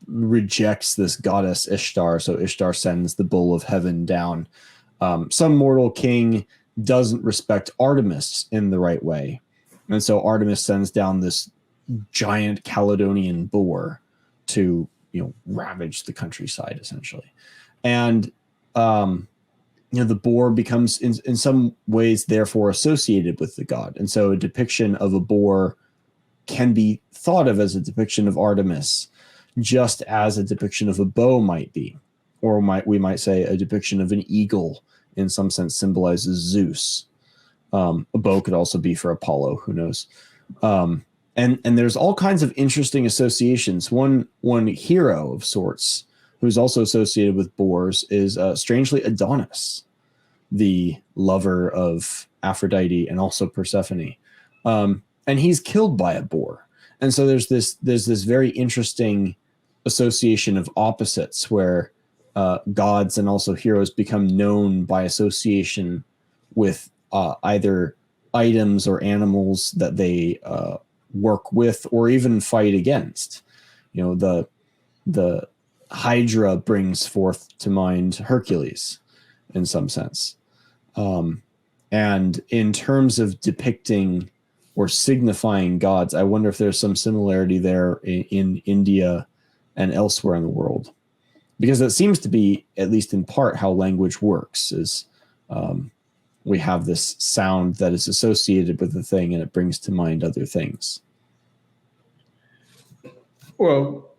rejects this goddess Ishtar, so Ishtar sends the bull of heaven down. Some mortal king doesn't respect Artemis in the right way, and so Artemis sends down this giant Caledonian boar to ravage the countryside essentially. And the boar becomes in some ways therefore associated with the god, and so a depiction of a boar can be thought of as a depiction of Artemis, just as a depiction of a bow might be, or we might say a depiction of an eagle in some sense symbolizes Zeus. A bow could also be for Apollo, who knows. And there's all kinds of interesting associations. One hero of sorts who's also associated with boars is strangely Adonis, the lover of Aphrodite and also Persephone. And he's killed by a boar. And so there's this very interesting association of opposites where gods and also heroes become known by association with either items or animals that they work with or even fight against. The Hydra brings forth to mind Hercules in some sense. And in terms of depicting or signifying gods, I wonder if there's some similarity there in India and elsewhere in the world, because that seems to be, at least in part, how language works. Is we have this sound that is associated with the thing, and it brings to mind other things. Well,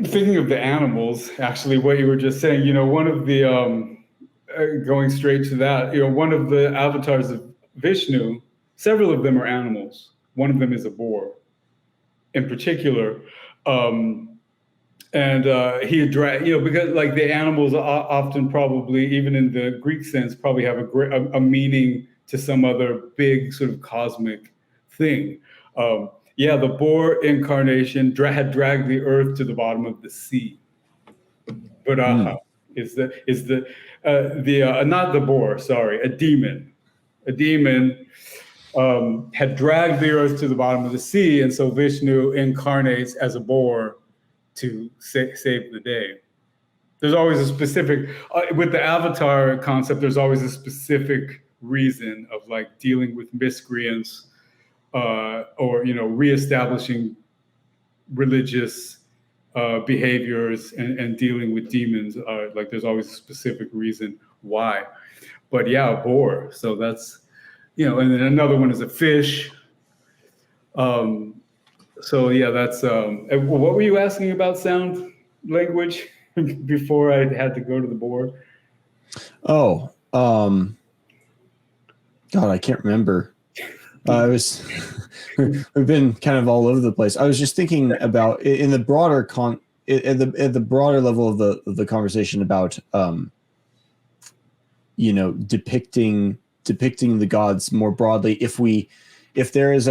thinking of the animals, actually, what you were just saying, one of the going straight to that, one of the avatars of Vishnu, several of them are animals. One of them is a boar, in particular. And he addressed, because like the animals often probably, even in the Greek sense, probably have a meaning to some other big sort of cosmic thing. The boar incarnation had dragged the earth to the bottom of the sea. Varaha is not the boar, sorry, a demon. A demon had dragged the earth to the bottom of the sea, and so Vishnu incarnates as a boar to save the day. There's always a specific, with the avatar concept, there's always a specific reason of like dealing with miscreants or reestablishing religious behaviors and dealing with demons. Like there's always a specific reason why. But yeah, a boar. So that's, and then another one is a fish. So yeah, that's, what were you asking about sound language before I had to go to the board? Oh, God, I can't remember. We've been kind of all over the place. I was just thinking about in the broader at the broader level of the conversation about, depicting the gods more broadly. If there is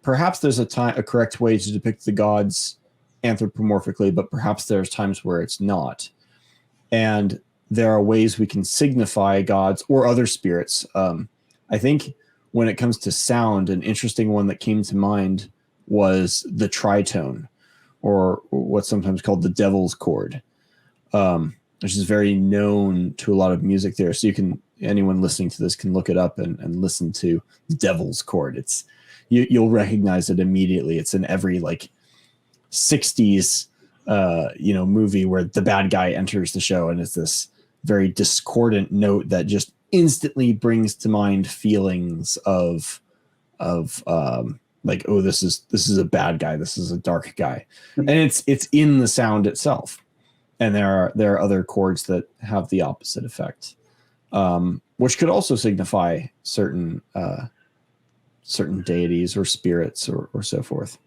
perhaps there's a correct way to depict the gods anthropomorphically, but perhaps there's times where it's not. And there are ways we can signify gods or other spirits. I think when it comes to sound, an interesting one that came to mind was the tritone, or what's sometimes called the devil's chord, which is very known to a lot of music theorists. So anyone listening to this can look it up and listen to the devil's chord. You'll recognize it immediately. It's in every 60s movie where the bad guy enters the show, and it's this very discordant note that just instantly brings to mind feelings of this is a bad guy, this is a dark guy, and it's in the sound itself. And there are other chords that have the opposite effect, which could also signify certain deities or spirits or so forth.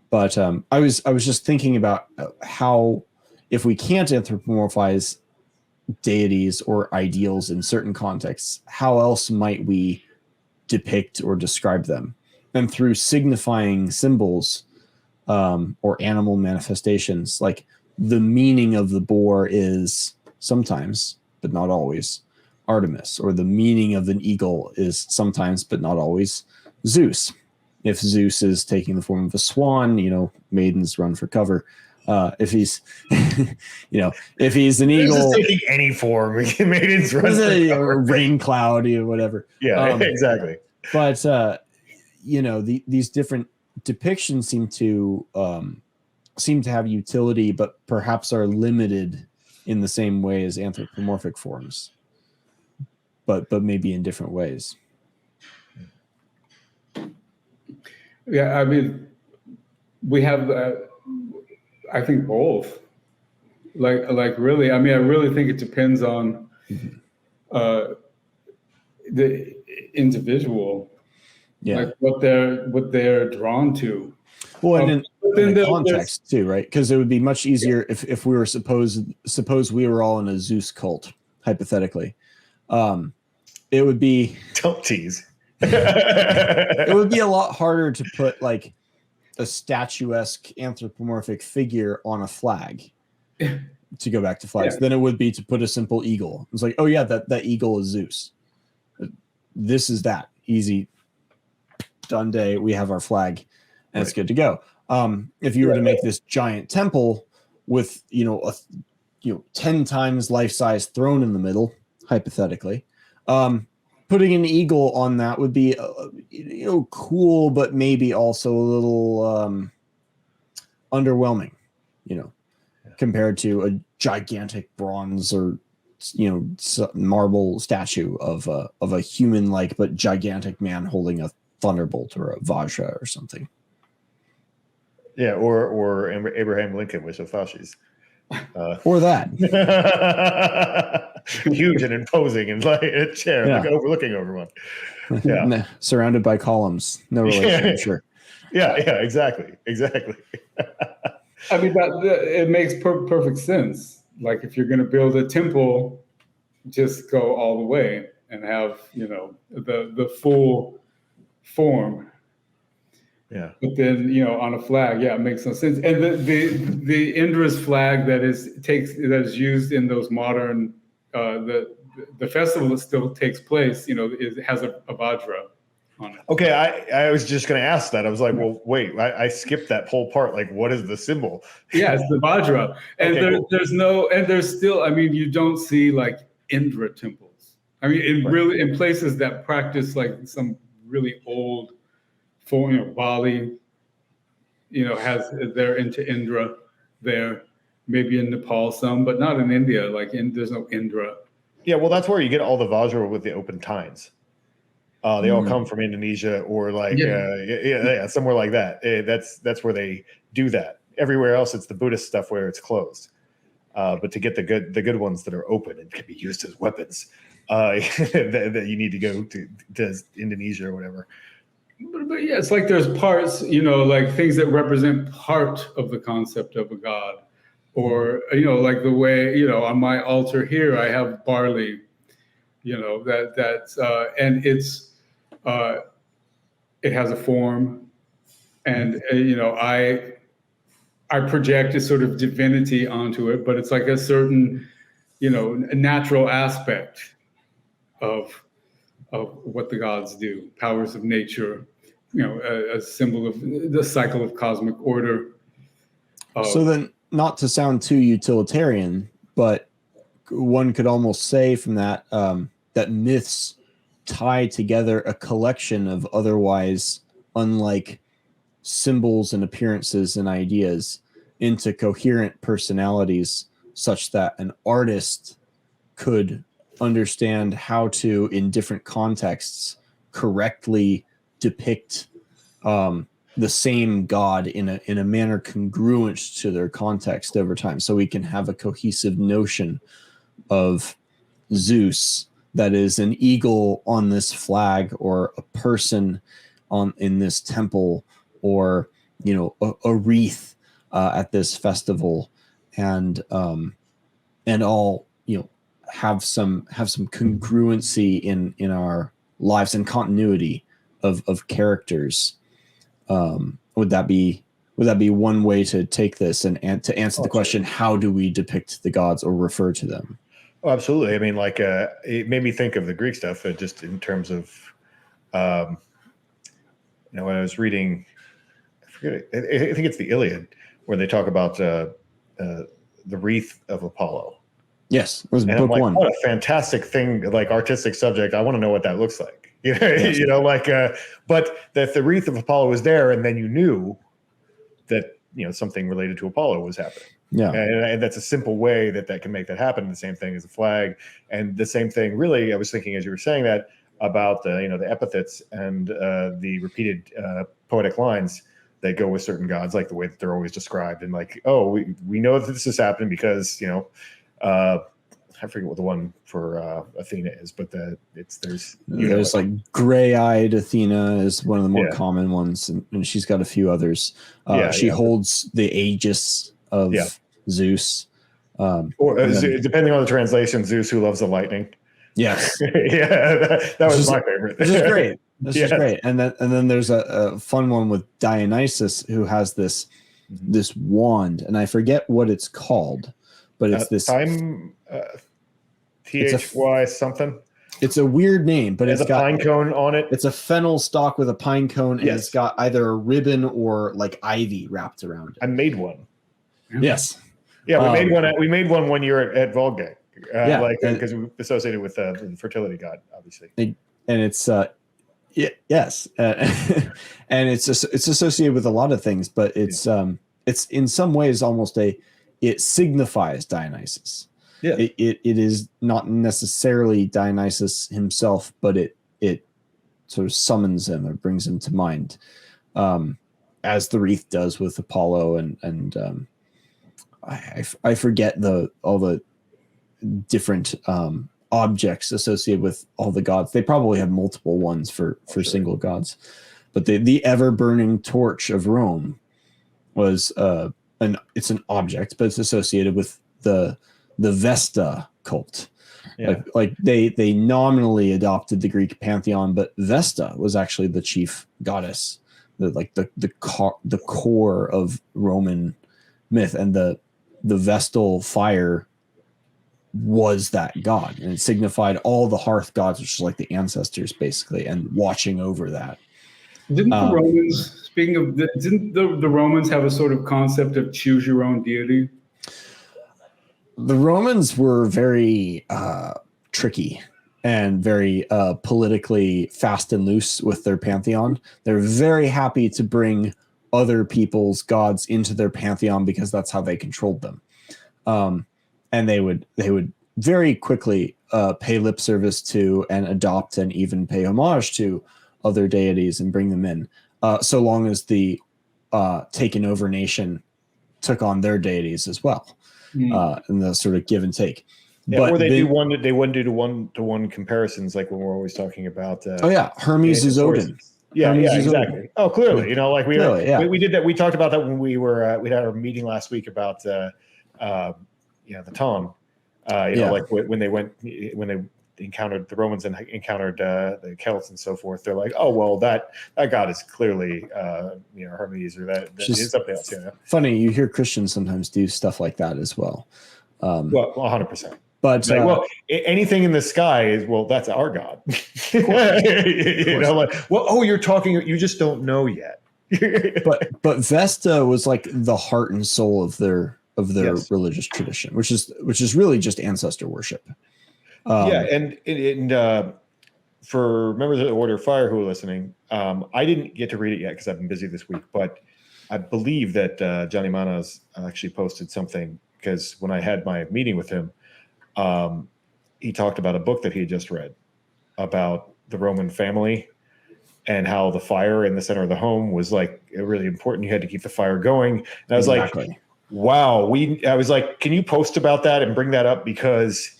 But I was just thinking about how, if we can't anthropomorphize deities or ideals in certain contexts, how else might we depict or describe them? And through signifying symbols or animal manifestations, like the meaning of the boar is sometimes, but not always, Artemis, or the meaning of an eagle is sometimes, but not always, Zeus. If Zeus is taking the form of a swan, maidens run for cover. If he's, if he's an eagle, Zeus is taking any form, maidens run for cover. A rain cloud, whatever. Yeah, exactly. But these different depictions seem to have utility, but perhaps are limited in the same way as anthropomorphic forms, but maybe in different ways. Yeah, I mean, we have, I think both. Like really, I mean, I really think it depends on the individual, like what they're drawn to. Well, and in the context too, right? Because it would be much easier if we were suppose we were all in a Zeus cult, hypothetically. It would be don't tease. It would be a lot harder to put like a statuesque anthropomorphic figure on a flag, to go back to flags, than it would be to put a simple eagle. It's like, oh yeah, that eagle is Zeus. This is that easy done day. We have our flag, and it's good to go. If you were to make this giant temple with 10 times life-size throne in the middle, hypothetically, putting an eagle on that would be cool, but maybe also a little underwhelming, compared to a gigantic bronze or marble statue of a human-like but gigantic man holding a thunderbolt or a vajra or something. Yeah, or Abraham Lincoln with Shafashis. Or that. Huge and imposing and like a chair overlooking everyone. Yeah. Surrounded by columns. No relation, I'm sure. Yeah, exactly. I mean, it makes perfect sense. Like if you're going to build a temple, just go all the way and have, the full form. Yeah. But then, on a flag, it makes no sense. And the Indra's flag that is used in those modern the festival that still takes place, it has a vajra on it. Okay, I was just going to ask that. I was like, well, wait, I skipped that whole part. Like, what is the symbol? Yeah, it's the vajra, and there's still. I mean, you don't see like Indra temples. I mean, in places that practice like some really old for Bali, has they're into Indra there. Maybe in Nepal some, but not in India. There's no Indra. Yeah, well, that's where you get all the Vajra with the open tines. They all come from Indonesia or somewhere like that. That's where they do that. Everywhere else, it's the Buddhist stuff where it's closed. But to get the good ones that are open and can be used as weapons, that you need to go to Indonesia or whatever. But yeah, it's like there's parts, like things that represent part of the concept of a god. Or, like the way, on my altar here, I have barley, and it has a form, and, I project a sort of divinity onto it, but it's like a certain, natural aspect of what the gods do, powers of nature, a symbol of the cycle of cosmic order. So then, not to sound too utilitarian, but one could almost say from that that myths tie together a collection of otherwise unlike symbols and appearances and ideas into coherent personalities, such that an artist could understand how to, in different contexts, correctly depict the same god in a manner congruent to their context over time. So we can have a cohesive notion of Zeus that is an eagle on this flag, or a person in this temple, or a wreath at this festival, and all have some congruency in our lives and continuity of characters. Would that be one way to take this and to answer the question, how do we depict the gods or refer to them? Oh, absolutely. I mean, it made me think of the Greek stuff, just in terms of, when I was reading, I forget it, I think it's the Iliad, where they talk about the wreath of Apollo. Yes, it was and book I'm like, one. what a fantastic thing, artistic subject. I want to know what that looks like. Yes. But that the wreath of Apollo was there, and then you knew that something related to Apollo was happening. Yeah, and that's a simple way that can make that happen. The same thing as a flag, and the same thing. Really, I was thinking as you were saying that about the epithets and the repeated poetic lines that go with certain gods, like the way that they're always described, and we know that this is happening because I forget what the one for Athena is, but there's gray-eyed Athena is one of the more common ones, and she's got a few others. She holds the aegis of Zeus, depending on the translation, Zeus who loves the lightning. Yes, that was my favorite. This is great. This is great. And then there's a fun one with Dionysus, who has this wand, and I forget what it's called, but it's this time. THY something. It's a weird name, but it's got a pine cone on it. It's a fennel stalk with a pine cone, and it's got either a ribbon or ivy wrapped around it. I made one. Yes. Yeah, we made one 1 year at Volga. Because we associated with the fertility god, obviously. And it's yes, and it's associated with a lot of things, but it's in some ways almost it signifies Dionysus. Yeah, it is not necessarily Dionysus himself, but it sort of summons him or brings him to mind, as the wreath does with Apollo, and I forget all the different objects associated with all the gods. They probably have multiple ones for single gods, but the ever burning torch of Rome was it's an object, but it's associated with the Vesta cult. Yeah. They nominally adopted the Greek pantheon, but Vesta was actually the chief goddess, the core of Roman myth, and the Vestal fire was that god, and it signified all the hearth gods, which is like the ancestors basically, and watching over that. Didn't the Romans, speaking of, didn't the Romans have a sort of concept of choose your own deity? The Romans were very tricky and very politically fast and loose with their pantheon. They're very happy to bring other people's gods into their pantheon because that's how they controlled them. And they would very quickly pay lip service to and adopt and even pay homage to other deities and bring them in, so long as the taken over nation took on their deities as well, and the sort of give and take. Yeah, but or they wouldn't do one-to-one comparisons like when we're always talking about. Hermes is Odin. Yeah, Hermes is exactly. Odin. Oh, clearly, like we did that. We talked about that when we had our meeting last week about the Tom. Like when they encountered the Romans and encountered the Celts and so forth, they're like, oh well, that god is clearly Hermes, or that is something else. Funny, you hear Christians sometimes do stuff like that as well. Well, 100%. But anything in the sky is, that's our god. You just don't know yet. but Vesta was like the heart and soul of their Yes. religious tradition, which is really just ancestor worship. And for members of the Order of Fire who are listening, I didn't get to read it yet because I've been busy this week, but I believe that Johnny Manas actually posted something, because when I had my meeting with him, he talked about a book that he had just read about the Roman family and how the fire in the center of the home was like really important. You had to keep the fire going. And I was like, wow, I was like, can you post about that and bring that up? Because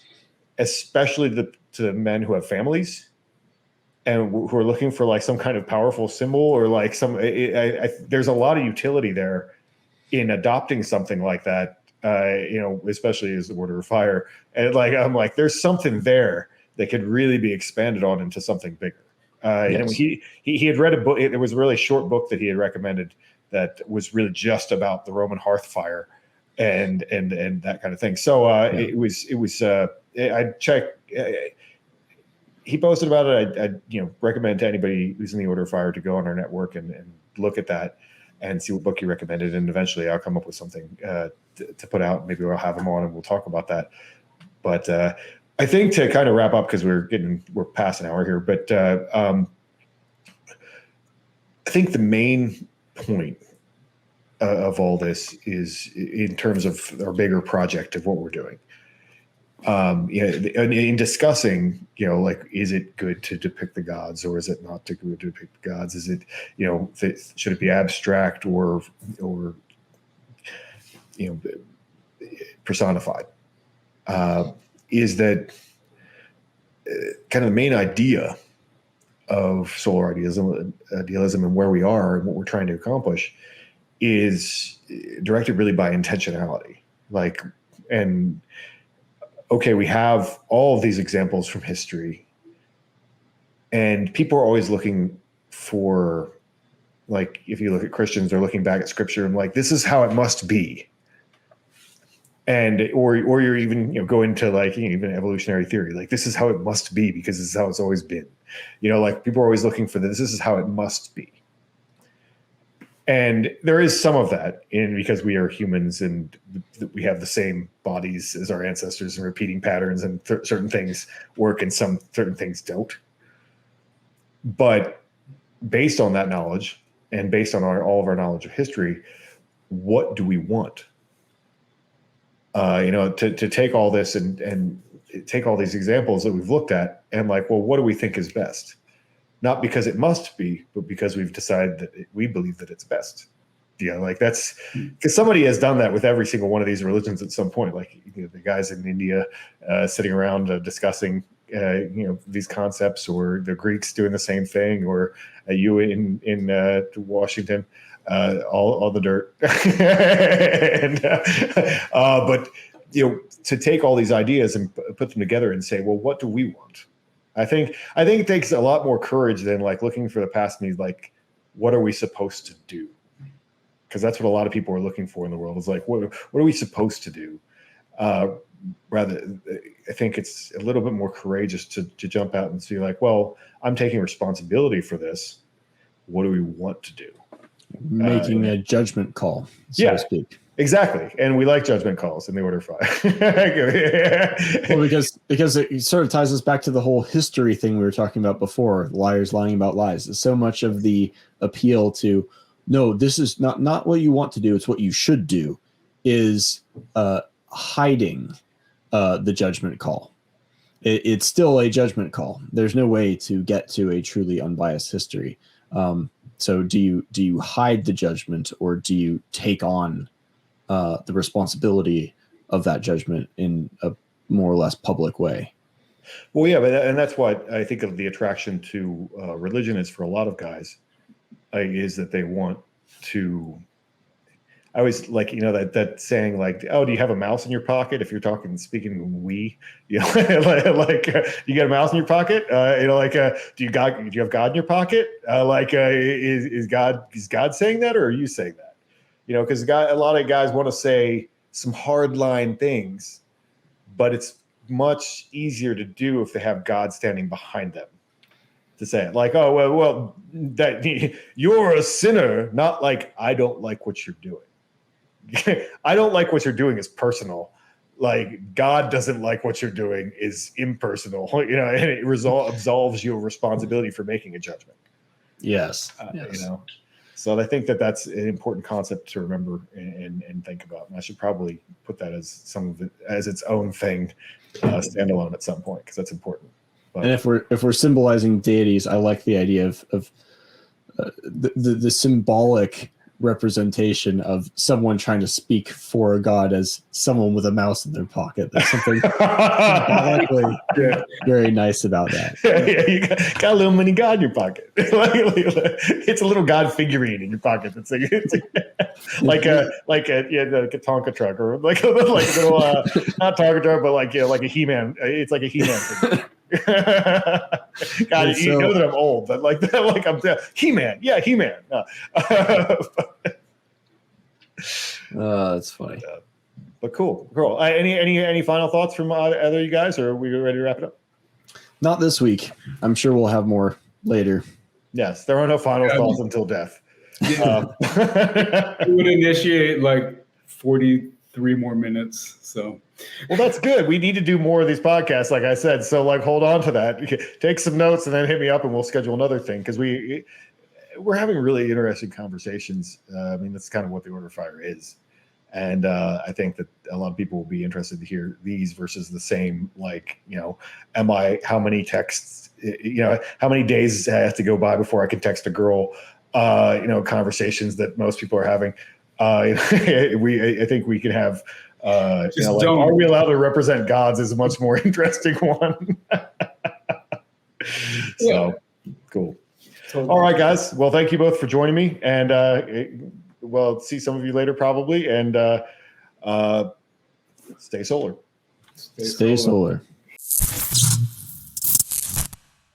especially to the men who have families and who are looking for like some kind of powerful symbol, or like there's a lot of utility there in adopting something like that, especially as the Order of Fire. And I'm like, there's something there that could really be expanded on into something bigger. And he had read a book. It was a really short book that he had recommended that was really just about the Roman hearth fire and that kind of thing. So it was I checked. He posted about it. I recommend to anybody who's in the Order of Fire to go on our network and look at that and see what book he recommended. And eventually I'll come up with something to put out. Maybe we'll have him on and we'll talk about that. But I think to kind of wrap up, because we're past an hour here, but I think the main point of all this is in terms of our bigger project of what we're doing. In discussing, is it good to depict the gods, or is it not good to depict the gods? Is it, should it be abstract or personified? Is that kind of the main idea of solar idealism and where we are and what we're trying to accomplish is directed really by intentionality. We have all of these examples from history, and people are always looking for, if you look at Christians, they're looking back at scripture and this is how it must be. And, or you're even, go into even evolutionary theory, this is how it must be because this is how it's always been. People are always looking for this is how it must be. And there is some of that because we are humans and we have the same bodies as our ancestors and repeating patterns, and certain things work and some certain things don't. But based on that knowledge and based on all of our knowledge of history, what do we want? To take all this and take all these examples that we've looked at and what do we think is best? Not because it must be, but because we've decided that we believe that it's best. That's because somebody has done that with every single one of these religions at some point. The guys in India sitting around discussing, these concepts, or the Greeks doing the same thing, or you in Washington, all the dirt. But to take all these ideas and put them together and say, well, what do we want? I think it takes a lot more courage than looking for the past needs. What are we supposed to do? Because that's what a lot of people are looking for in the world is what are we supposed to do? Rather, I think it's a little bit more courageous to jump out and see well, I'm taking responsibility for this. What do we want to do? Making a judgment call, so to speak. Exactly, and we like judgment calls in the Order of Fire. Well, because it sort of ties us back to the whole history thing we were talking about before. Liars lying about lies. So much of the appeal to, no, this is not what you want to do. It's what you should do. Is hiding the judgment call. It's still a judgment call. There's no way to get to a truly unbiased history. So do you hide the judgment, or do you take on the responsibility of that judgment in a more or less public way? Well, yeah, and that's what I think of the attraction to religion is for a lot of guys, is that they want to. I always like, that saying like, oh, do you have a mouse in your pocket? If you're speaking we, you you got a mouse in your pocket? Do you have God in your pocket? Is God saying that, or are you saying that? Because a lot of guys want to say some hardline things, but it's much easier to do if they have God standing behind them to say it. Like, oh, well, that you're a sinner, not like I don't like what you're doing. I don't like what you're doing is personal. Like God doesn't like what you're doing is impersonal. And it absolves you of responsibility for making a judgment. Yes. Yes. So I think that's an important concept to remember and think about. And I should probably put that as some of it as its own thing, standalone at some point, because that's important. But, and if we're symbolizing deities, I like the idea of the symbolic representation of someone trying to speak for a god as someone with a mouse in their pocket. There's something very nice about that. Yeah, you got a little mini god in your pocket. It's a little god figurine in your pocket. It's like a Tonka truck, or like a little not Tonka truck, but like a He-Man. It's like a He-Man figurine. God, you know that I'm old, but I'm He-Man. Yeah, He-Man. That's funny. But cool. Any final thoughts from either of you guys, or are we ready to wrap it up? Not this week. I'm sure we'll have more later. Yes, there are no final thoughts until death. It would initiate like 43 more minutes. So, well, that's good. We need to do more of these podcasts, like I said. So, hold on to that. Take some notes and then hit me up, and we'll schedule another thing, because we're having really interesting conversations. That's kind of what the Order of Fire is, and I think that a lot of people will be interested to hear these versus the same. How many texts? How many days I have to go by before I can text a girl? Conversations that most people are having. I think we can have. Are we allowed to represent gods is a much more interesting one. So cool. Totally. All right, guys. Well, thank you both for joining me, and we'll see some of you later probably. And stay solar. Stay solar.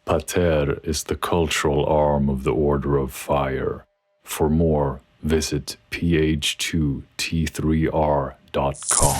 Pater is the cultural arm of the Order of Fire. For more, visit PH2T3R.com.